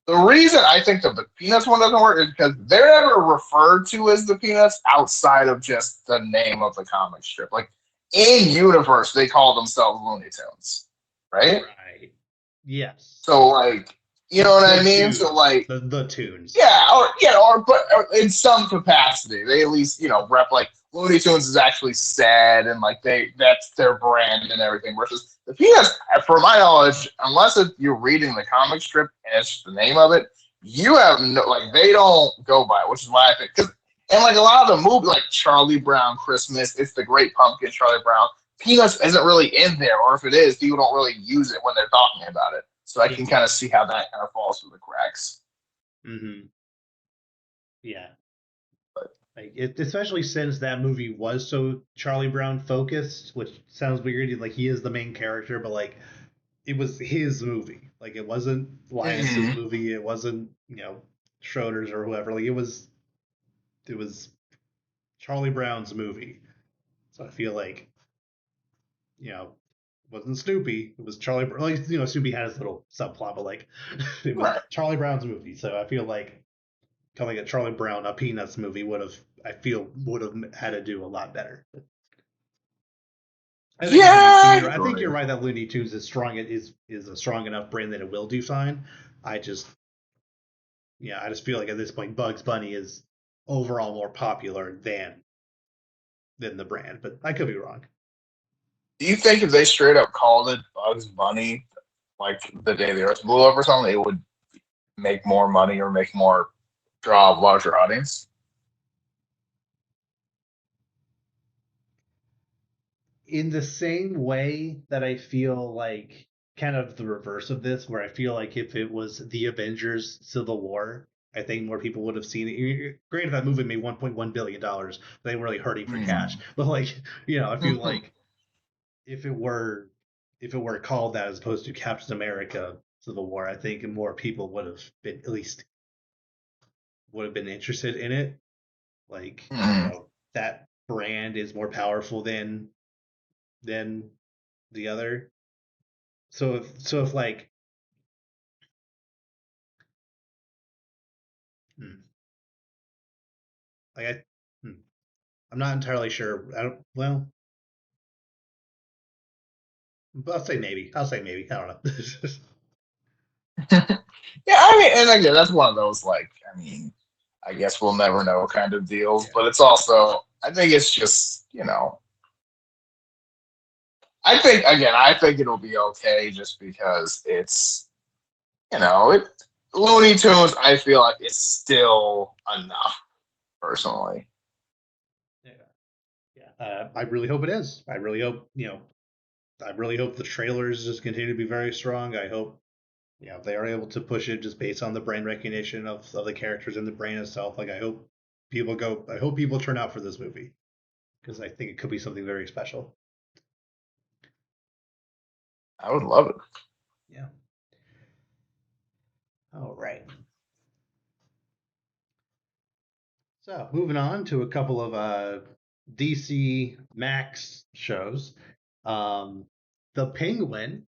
the reason I think the Peanuts one doesn't work is because they're never referred to as the Peanuts outside of just the name of the comic strip. Like in universe, they call themselves Looney Tunes, right? Right. Yes. So like, you know what The I mean? So tunes. like, The tunes. or but in some capacity, they at least rep like Looney Tunes is actually sad and like that's their brand and everything. Versus the Peanuts, for my knowledge, unless you're reading the comic strip and it's just the name of it, you have no like they don't go by it, which is why I think because and like a lot of the movies like Charlie Brown Christmas, It's the Great Pumpkin, Charlie Brown. Peanuts isn't really in there, or if it is, people don't really use it when they're talking about it. So I can kind of see how that kind of falls through the cracks. Mm-hmm. Yeah. But Like especially since that movie was so Charlie Brown focused, which sounds weird. Like he is the main character, but like it was his movie. Like it wasn't Linus's Mhm. movie. It wasn't Schroeder's or whoever. Like it was Charlie Brown's movie. So I feel like you know it wasn't Snoopy. It was Charlie. Like Snoopy had his little subplot, but like it was Right. Charlie Brown's movie. So I feel like calling it Charlie Brown a Peanuts movie would have had to do a lot better. Yeah, I I think you're agree. right that Looney Tunes is a strong enough brand that it will do fine. I just I just feel like at this point Bugs Bunny is overall more popular than the brand, but I could be wrong. Do you think if they straight up called it Bugs Bunny, like the day the Earth blew up or something, it would make more money or make more draw a larger audience? In the same way that I feel like kind of the reverse of this, where I feel like if it was the Avengers Civil War, I think more people would have seen it. Granted, that movie made $1.1 billion. They were really hurting for cash, Mm. but like I feel like if it were if it were called that as opposed to Captain America Civil War, I think more people would have been at least would have been interested in it. Like Mm. that brand is more powerful than the other. So if like hmm, like hmm, I'm not entirely sure. I don't. Well, I'll say maybe. I'll say maybe. I don't know. Yeah, I mean, and again, that's one of those like, I mean, I guess we'll never know kind of deals, Yeah. but it's also, I think it's just, I think it'll be okay just because it Looney Tunes. I feel like it's still enough personally. Yeah. Yeah. I really hope it is. I really hope I really hope the trailers just continue to be very strong. I hope they are able to push it just based on the brand recognition of the characters and the brand itself. Like I hope people turn out for this movie because I think it could be something very special. I would love it. Yeah. All right. So moving on to a couple of DC Max shows. Um, the Penguin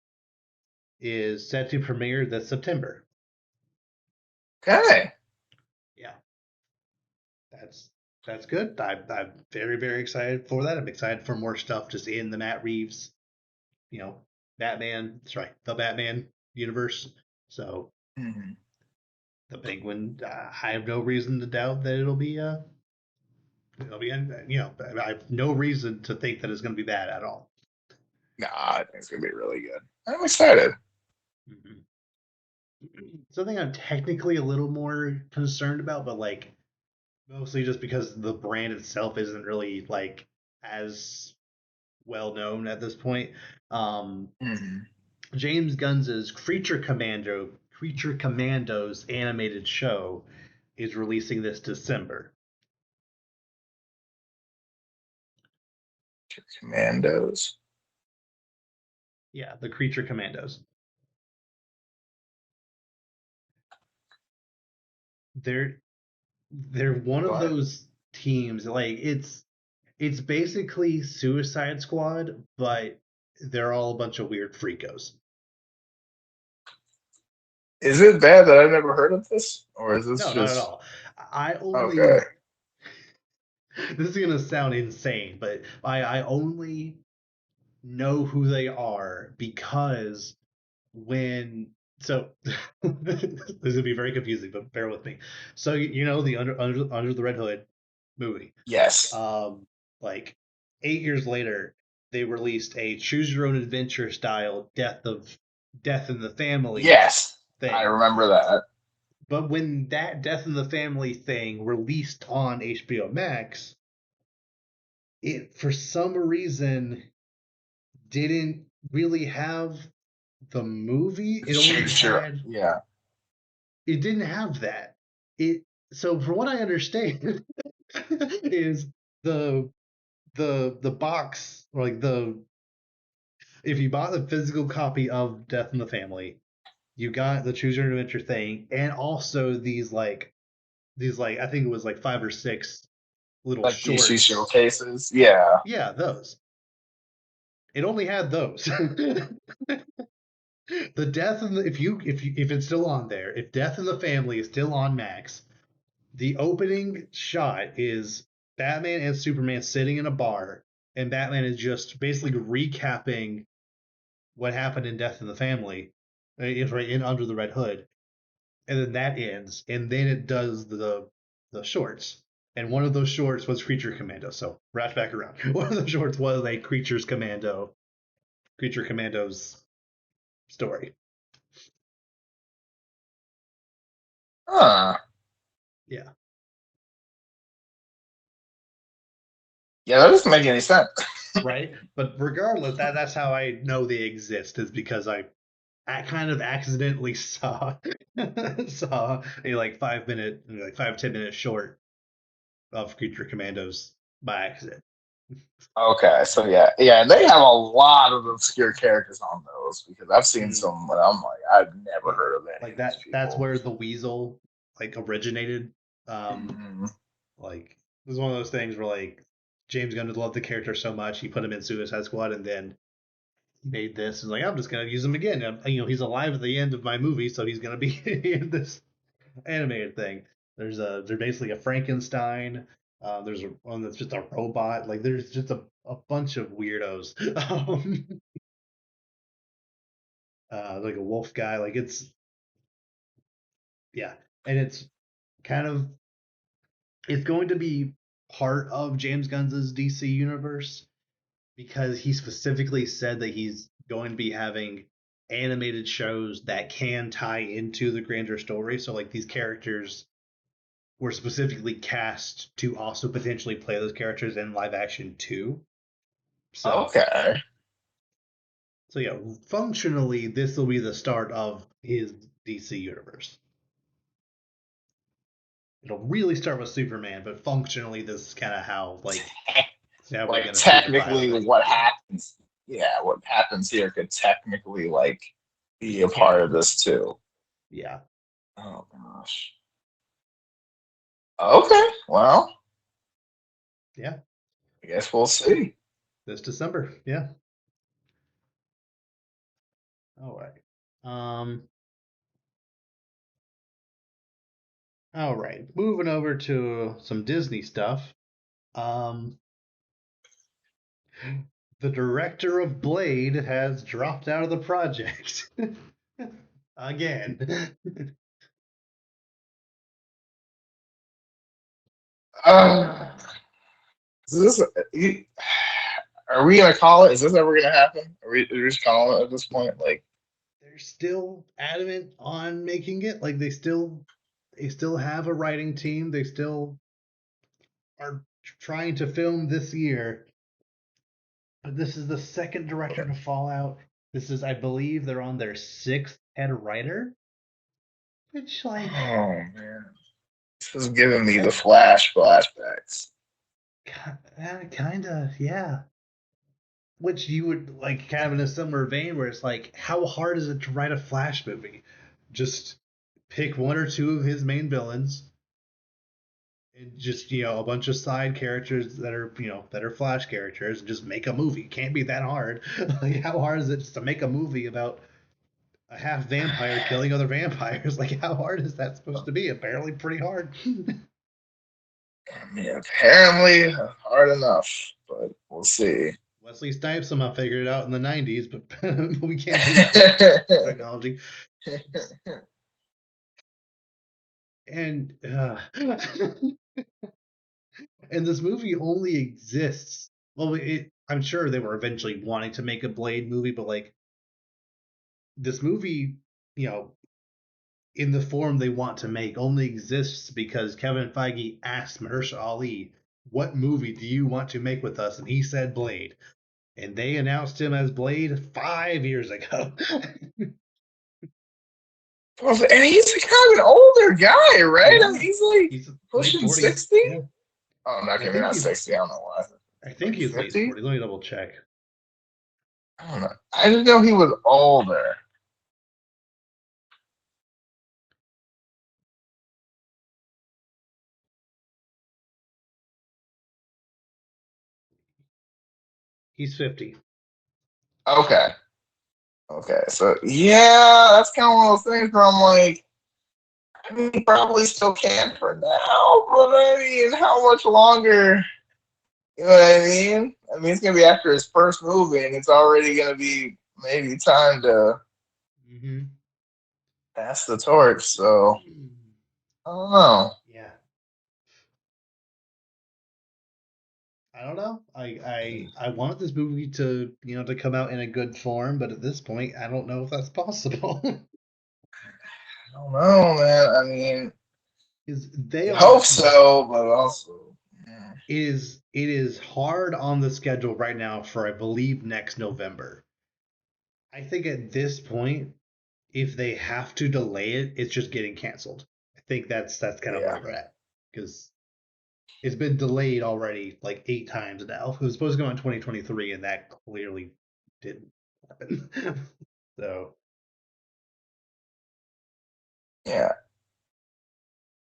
is set to premiere this September. Okay. Yeah, that's that's good. I'm very excited for that. I'm excited for more stuff just in the Matt Reeves, you know, Batman. That's right, the Batman universe. So Mhm. the Penguin, I have no reason to doubt that it'll be I have no reason to think that it's going to be bad at all. Nah, I think it's gonna be really good. I'm excited. Mhm. Something I'm technically a little more concerned about, but like mostly just because the brand itself isn't really like as well known at this point. Um, Mhm. James Gunn's Creature Commandos animated show is releasing this December. Commandos. Yeah, the Creature Commandos. They're they're one of What? those teams like it's basically Suicide Squad, but they're all a bunch of weird freakos. Is it bad that I've never heard of this, or is this No, not at just all. I okay? only this is gonna sound insane, but I only know who they are because when so this is gonna be very confusing, but bear with me. So you know the under the Red Hood movie. Yes, Um, like 8 years later, they released a choose your own adventure style Death in the Family yes, I thing. remember that. But when that Death in the Family thing released on HBO Max, it for some reason didn't really have the movie. It only Choose your had yeah. it didn't have that. It so from what I understand is the the box or like the if you bought the physical copy of Death in the Family, you got the Choose Your Own Adventure thing, and also these like I think it was like 5 or 6 little Like DC shorts. showcases. Yeah. Yeah, those. It only had those. The death in the if it's still on there, if Death in the Family is still on Max, the opening shot is Batman and Superman sitting in a bar, and Batman is just basically recapping what happened in Death in the Family, is right in Under the Red Hood, and then that ends, and then it does the shorts, and one of those shorts was Creature Commando. So wrapped back around. One of the shorts was a Creature Commandos story. Huh. Yeah, Yeah, that doesn't make any sense. right. But regardless, that's how I know they exist is because I kind of accidentally saw a like 5 minute, like 5-10 minute short of Creature Commandos by accident. Okay, so yeah, yeah, and they have a lot of obscure characters on those because I've seen Mm, some, and I'm like, I've never yeah, heard of any like of these that's people. where the Weasel like originated. Um, Hmm. like it was one of those things where like James Gunn loved the character so much he put him in Suicide Squad and then he made this and like I'm just gonna use him again. You know he's alive at the end of my movie, so he's gonna be in this animated thing. There's basically a Frankenstein. There's one that's just a robot. Like there's just a bunch of weirdos. Like a wolf guy. Like it's yeah, and it's kind of it's going to be part of James Gunn's DC universe because he specifically said that he's going to be having animated shows that can tie into the grander story. So like these characters were specifically cast to also potentially play those characters in live action too. So Okay, so yeah, functionally this will be the start of his DC universe. It'll really start with Superman, but functionally this is kind of how like how we're like gonna see the vibe of technically, it. what happens? Yeah, what happens here could technically like be Be a part of canon. this too. Yeah. Oh gosh. Okay, well, Yeah. I guess we'll see. This December. Yeah. All right. Um all right. Moving over to some Disney stuff. Um the director of Blade has dropped out of the project again. Uh, is this? Are we gonna call it? Is this ever gonna happen? Are we just calling it at this point? Like, They're still adamant on making it. Like they still have a writing team. They still are trying to film this year. But this is the second director to fall out. This is, I believe, they're on their sixth head writer, which like Oh man, this is giving me the that flashbacks. kind of yeah. Which you would like kind of in a similar vein where it's like, how hard is it to write a Flash movie? Just pick one or two of his main villains and just a bunch of side characters that are that are Flash characters and just make a movie. It can't be that hard. Like how hard is it just to make a movie about a half vampire killing other vampires? Like how hard is that supposed to be? Apparently pretty hard. I mean, apparently hard enough, but we'll see. Wesley Snipes somehow figured it out in the 90s, but we can't do that with technology. And and this movie only exists. Well, I'm sure they were eventually wanting to make a Blade movie, but like this movie, you know, in the form they want to make, only exists because Kevin Feige asked Mahershala Ali, "What movie do you want to make with us?" And he said Blade, and they announced him as Blade 5 years ago. Well, and he's kind of an older guy, right? I Yeah, mean, he's like he's late pushing 40s. 60. Yeah, Oh, not I maybe think not he's 60. I don't know why. I think Like he's late 50? 40s. Let me double check. I don't know. I didn't know he was older. He's 50. Okay. Okay. So yeah, that's kind of one of those things where I'm like, I mean, he probably still can for now, but I mean, how much longer? You know what I mean? I mean, it's gonna be after his first movie, and it's already gonna be maybe time to Mm-hmm. pass the torch. So I don't know. Yeah, I don't know. I wanted this movie to to come out in a good form, but at this point, I don't know if that's possible. I don't know, man. I mean, Is they you are hope so, but also, yeah. it is hard on the schedule right now for I believe next November. I think at this point, if they have to delay it, it's just getting canceled. I think that's kind of Yeah. where we're at because it's been delayed already like 8 times now. It was supposed to go in 2023, and that clearly didn't happen. So Yeah.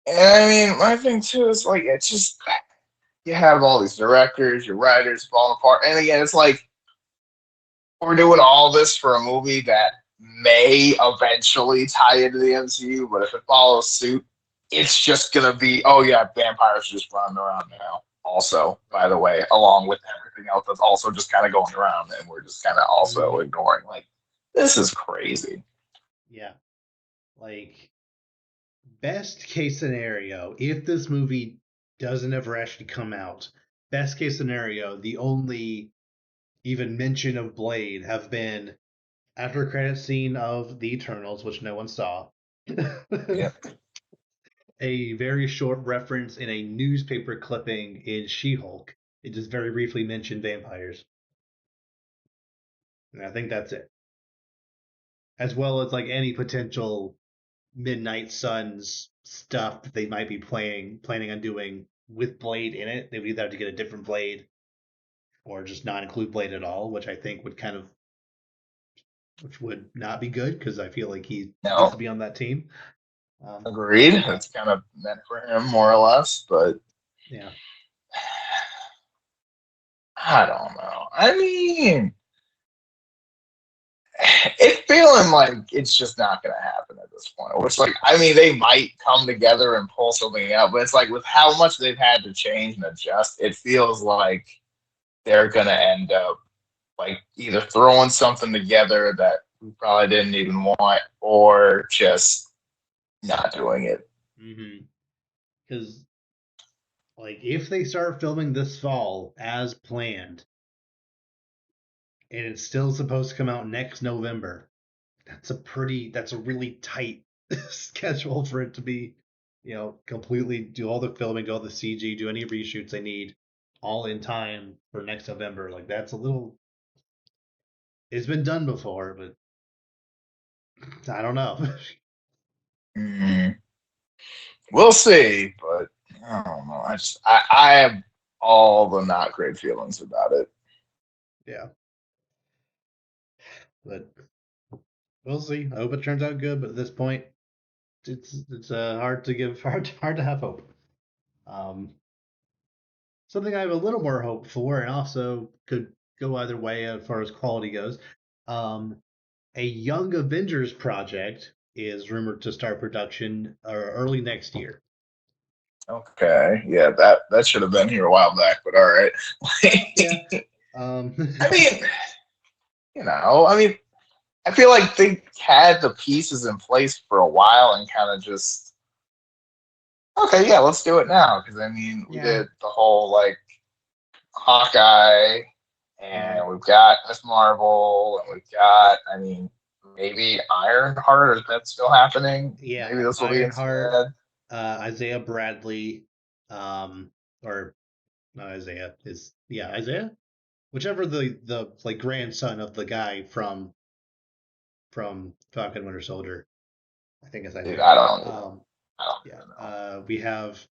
And I mean, my thing too is like, it's just, you have all these directors, your writers fall apart. And again, it's like, we're doing all this for a movie that may eventually tie into the MCU, but if it follows suit, it's just gonna be, oh yeah, vampires are just running around now. Also, by the way, along with everything else that's also just kind of going around, and we're just kind of also mhm, ignoring. Like, this is crazy. yeah, like best case scenario, if this movie doesn't ever actually come out, best case scenario, the only even mention of Blade have been after credit scene of the Eternals, which no one saw. Yeah, A very short reference in a newspaper clipping in She-Hulk. It just very briefly mentioned vampires. And I think that's it. As well as like any potential Midnight Suns stuff that they might be planning on doing with Blade in it. They would either have to get a different Blade or just not include Blade at all, which I think would which would not be good because I feel like he needs to no, be on that team. agreed. But yeah, It's kind of meant for him more or less, but yeah. I don't know. I mean, it's feeling like it's just not going to happen at this point. Which, like, I mean, they might come together and pull something out, but it's like with how much they've had to change and adjust, it feels like they're going to end up like either throwing something together that we probably didn't even want, or just not doing it. Because like if they start filming this fall as planned, and it's still supposed to come out next November, that's a really tight schedule for it to be, completely do all the filming, do all the CG, do any reshoots they need, all in time for next November. Like that's a little It's been done before, but I don't know. Mm, we'll see, but I don't know. I have all the not great feelings about it. Yeah, but we'll see. I hope it turns out good. But at this point, it's hard to give hard to have hope. Um, Something I have a little more hope for, and also could go either way as far as quality goes. Um, a Young Avengers project is rumored to start production early next year. Okay, yeah, that should have been here a while back, but all right. Yeah. Um, I mean, I mean, I feel like they had the pieces in place for a while and kind of just okay, yeah, let's do it now because I mean, we yeah. did the whole like Hawkeye, Mm, and we've got Miss Marvel, and we've got, I mean, maybe Ironheart. Is that still happening? Maybe yeah. this will be Ironheart, instead. Isaiah Bradley, or not Isaiah is yeah Isaiah, whichever the like grandson of the guy from Falcon Winter Soldier. I think it's Dude, Isaiah. I don't even. Um, I don't yeah. even know. We have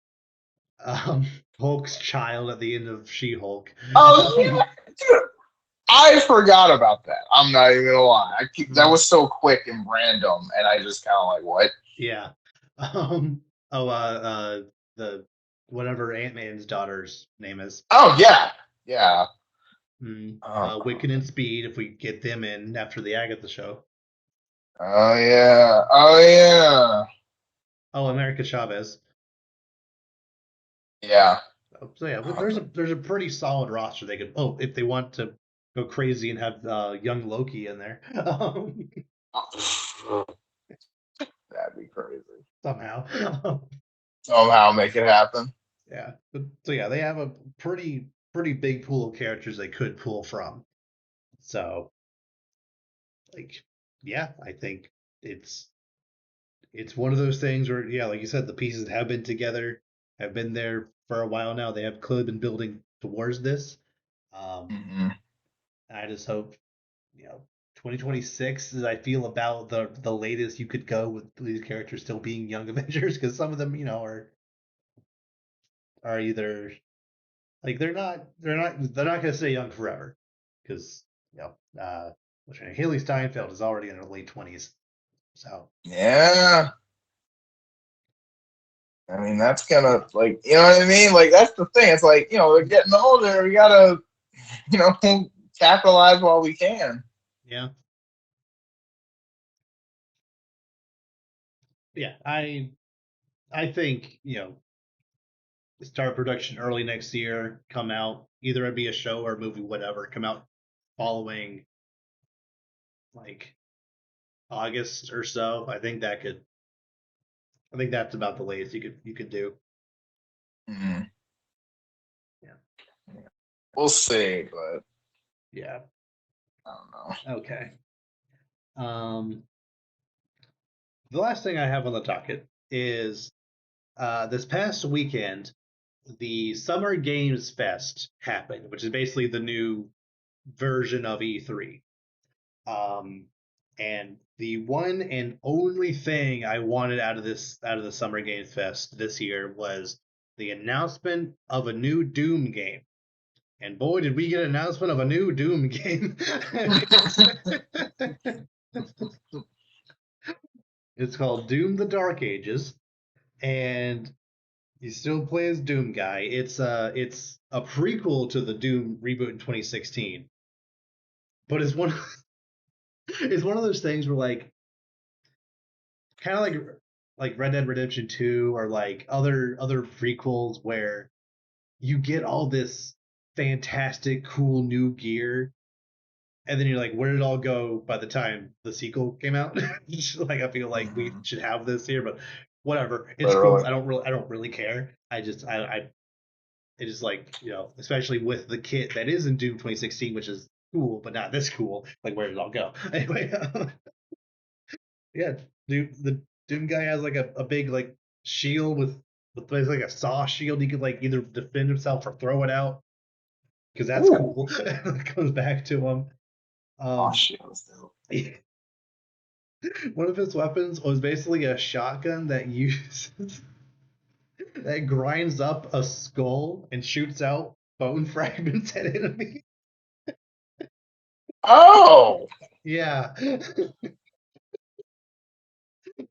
um, Hulk's child at the end of She-Hulk. Oh yeah, dude, I forgot about that. I'm not even gonna lie. That Mm, was so quick and random, and I just kind of like what? yeah. Um, oh, the whatever Ant Man's daughter's name is. Oh yeah, yeah. Wiccan Oh, and Speed. If we get them in after the Agatha show. oh yeah, oh yeah, Oh, America Chavez. yeah. So yeah, Oh, there's a pretty solid roster they could. Oh, if they want to go crazy and have young Loki in there that'd be crazy. somehow. Somehow make it happen. Yeah, but so yeah, they have a pretty big pool of characters they could pull from. So like, yeah, I think it's it's one of those things where yeah, like you said, the pieces have been together, have been there for a while now. They have clearly been building towards this. Um, Hmm. I just hope 2026 is I feel about the latest you could go with these characters still being young Avengers because some of them are either like they're not gonna stay young forever because what's her name? Haley Steinfeld is already in her late 20s. So Yeah. I mean, that's gonna like, you know what I mean? Like, that's the thing. It's like, they're getting older. We gotta, you know, capitalize while we can. yeah, yeah, I think start production early next year, come out either it be a show or a movie, whatever, come out following like August or so. I think that's about the latest you could do. Mhm. Yeah. We'll see, but Yeah. I don't know. Okay. Um, the last thing I have on the docket is this past weekend, the Summer Games Fest happened, which is basically the new version of E3. Um, and the one and only thing I wanted out of the Summer Games Fest this year was the announcement of a new Doom game. And boy, did we get an announcement of a new Doom game. It's called Doom the Dark Ages, and you still play as Doom Guy. It's a prequel to the Doom reboot in 2016, but it's one of those things where kind of like Red Dead Redemption 2 or like other prequels where you get all this fantastic cool new gear and then you're like, where did it all go by the time the sequel came out? Like, I feel like we Mhm. should have this here, but whatever. It's cool. Literally. I don't really care. It is like, especially with the kit that is in Doom 2016, which is cool, but not this cool. Like, where did it all go? Anyway, yeah, the Doom guy has like a big like shield with like a saw shield. He could like either defend himself or throw it out because that's Ooh. cool. It comes back to him. Oh Um, shit, that was dope. one of his weapons was basically a shotgun that uses that grinds up a skull and shoots out bone fragments at enemies. Oh, Yeah,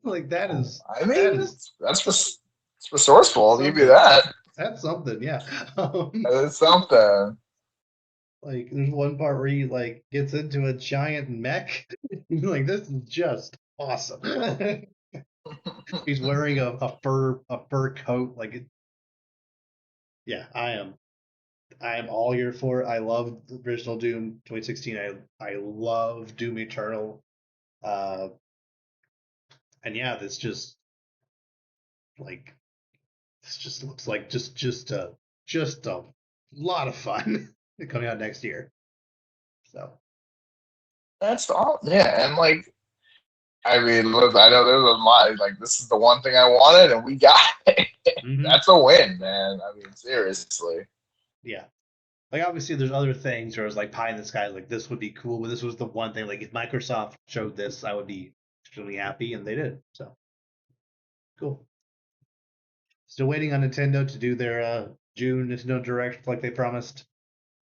like I that mean, is it's resourceful. I'll give you something. that. That's something. Yeah. It's something. Like there's one part where he like gets into a giant mech. Like this is just awesome. He's wearing a fur coat. Like yeah, I am all here for it. I love the original Doom 2016. I love Doom Eternal. Uh, and yeah, this just like this just looks like just a lot of fun coming out next year. So That's all. Yeah, and like I mean, look, I know there's a lot. Like this is the one thing I wanted, and we got it. mhm, That's a win, man. I mean, seriously. yeah, like obviously there's other things where it's like pie in the sky, like this would be cool, but this was the one thing. Like if Microsoft showed this, I would be extremely happy, and they did. So cool. Still waiting on Nintendo to do their June Nintendo Direct like they promised.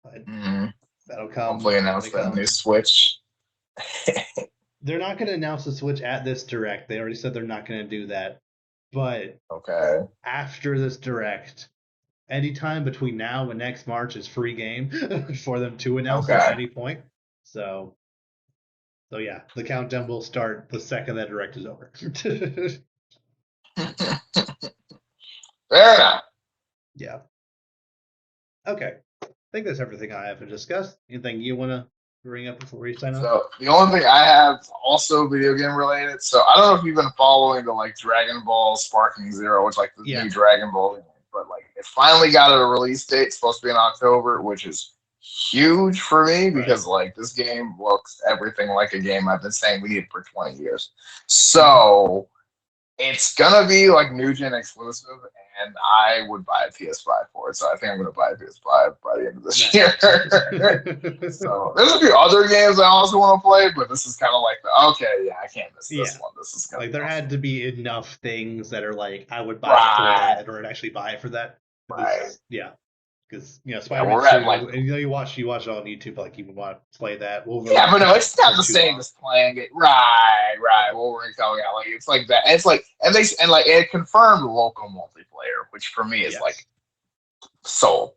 But Mm-hmm. that'll come Hopefully, when announce it that new comes. Switch. They're not going to announce the Switch at this Direct. They already said they're not going to do that. But Okay. after this Direct, anytime between now and next March is free game for them to announce it at Okay. any point. So, so yeah, the countdown will start the second that Direct is over. Fair enough. Yeah. Okay. I think that's everything I have to discuss. Anything you want to bring up before we sign off? So the only thing I have also video game related. So I don't know if you've been following the like Dragon Ball Sparking Zero, which like the Yeah. new Dragon Ball game, but like it finally got a release date. It's supposed to be in October, which is huge for me Right. because like this game looks everything like a game I've been saying we need for 20 years. Mhm. So it's gonna be like new gen exclusive, and I would buy a PS5 for it. So I think I'm gonna buy a PS5 by the end of this year. Nice. So there's a few other games I also want to play, but this is kind of like the okay, yeah, I can't miss this Yeah. one. This is gonna Like be there awesome. had to be enough things that are like I would buy it for Right, that in order to actually buy it for that. right. Because yeah, because Yeah, Spider-Man we're at like 2, and you watch it all on YouTube, like you would want to play that. yeah, Wolverine but no, took it's not took the too same long. as playing it. Right, right. Wolverine coming out like it's like that. And it's like and like it confirmed local multiplayer, which for me is like Yes. sold.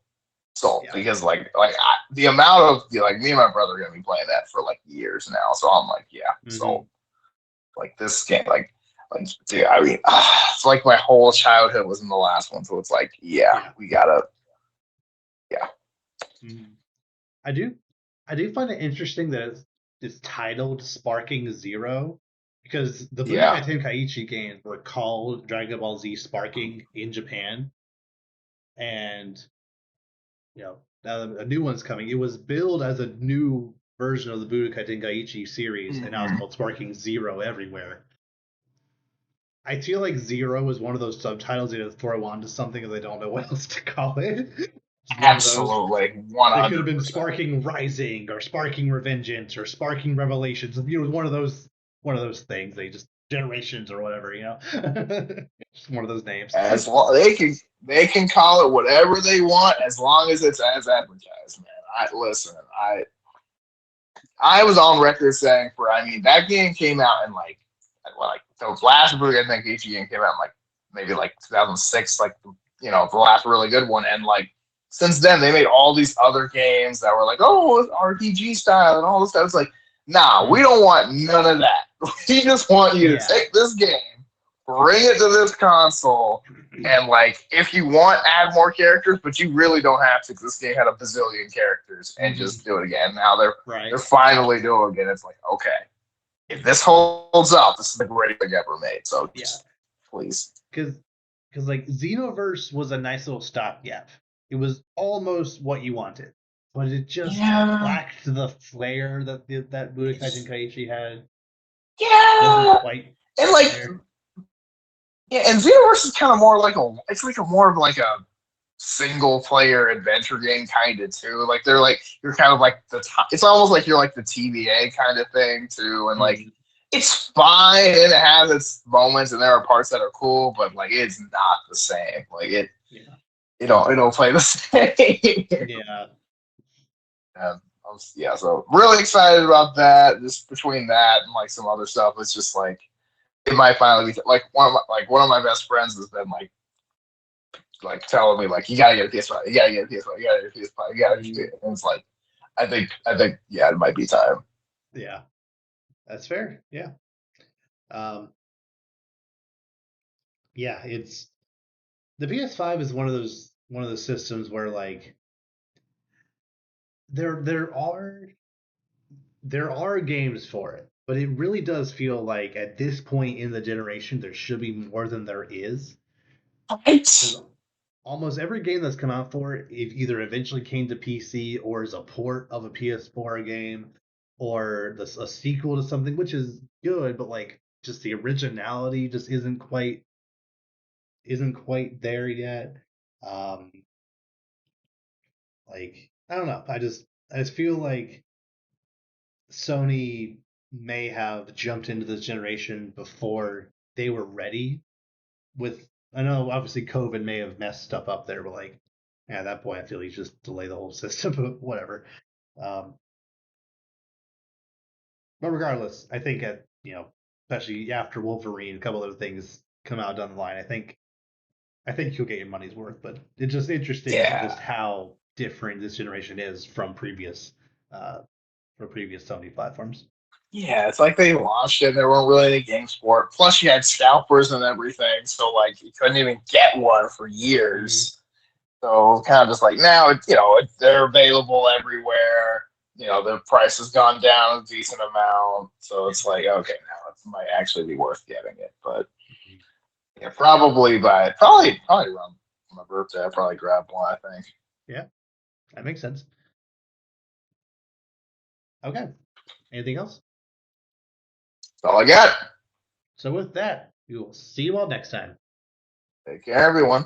Sold Yeah. because the amount of like me and my brother are gonna be playing that for like years now, so I'm like, yeah, Hmm. sold. Like this game, like dude, I mean, it's like my whole childhood was in the last one, so it's like, yeah, Yeah. we gotta, yeah, Mhm. I do. I do find it interesting that it's titled Sparking Zero because the yeah, Budokai Tenkaichi games were called Dragon Ball Z Sparking in Japan, and now a new one's coming. It was billed as a new version of the Budokai Tenkaichi series, and now it's mm-hmm. called Sparking Zero everywhere. I feel like Zero is one of those subtitles they just throw onto something and they don't know what else to call it. It's one of those. Absolutely, one They could have hundred been percent. Sparking Rising or Sparking Revengeance or Sparking Revelations. One of those things. They just generations or whatever. Just one of those names. As long they can call it whatever they want as long as it's as advertised, man. I was on record saying I mean that game came out in like the last Budokai Tenkaichi game came out in like maybe like 2006, like the last really good one, and like since then they made all these other games that were like oh RPG style and all this stuff. It's like nah, we Mhm. don't want none of that. We just want you to Yeah. take this game, bring it to this console, and like if you want add more characters, but you really don't have to because this game had a bazillion characters, and Hmm. just do it again. Now they're Right. finally doing it. It's like okay, if this holds up, this is the greatest thing ever made. So Yeah. just please. Because like Xenoverse was a nice little stopgap. It was almost what you wanted, but it just Yeah. lacked the flair that Budokai Tenkaichi had. Wasn't Yeah. quite And like there. yeah, and Xenoverse is kind of more like it's like a more of like a single player adventure game kind of too. Like they're like you're kind of like it's almost like you're like the TVA kind of thing too, and like Mm, it's fine and it has its moments and there are parts that are cool, but like it's not the same. Like yeah. it don't play the same. Yeah. And yeah, so really excited about that. Just between that and like some other stuff, it's just like it might finally be like one of my best friends has been like telling me like you gotta get a PS5, you gotta get a PS5, you gotta get a PS5, you gotta get Mm, it. And it's like I think yeah, it might be time. yeah. That's fair. Yeah. Um, yeah, it's the PS5 is one of those systems where like there are games for it, but it really does feel like at this point in the generation there should be more than there is. Right? Because almost every game that's come out for it either eventually came to PC or is a port of a PS4 game or a sequel to something, which is good, but like just the originality just isn't quite there yet. Um, like I don't know. I just feel like Sony may have jumped into this generation before they were ready with I know obviously COVID may have messed stuff up there, but like yeah, at that point I feel you just delay the whole system, but whatever. Um, but regardless, I think especially after Wolverine, a couple other things come out down the line. I think you'll get your money's worth, but it's just interesting Yeah. just how different this generation is uh, from previous Sony platforms. Yeah, it's like they launched it and there weren't really any games for it. Plus you had scalpers and everything, so like you couldn't even get one for Mm-hmm. years. So kind of just like now, they're available everywhere. The price has gone down a decent amount, so Yeah. it's like okay, now it might actually be worth getting it. But yeah, probably around my birthday, I probably grab one. I think. Yeah, that makes sense. Okay. Anything else? That's all I got. So with that, we will see you all next time. Take care, everyone.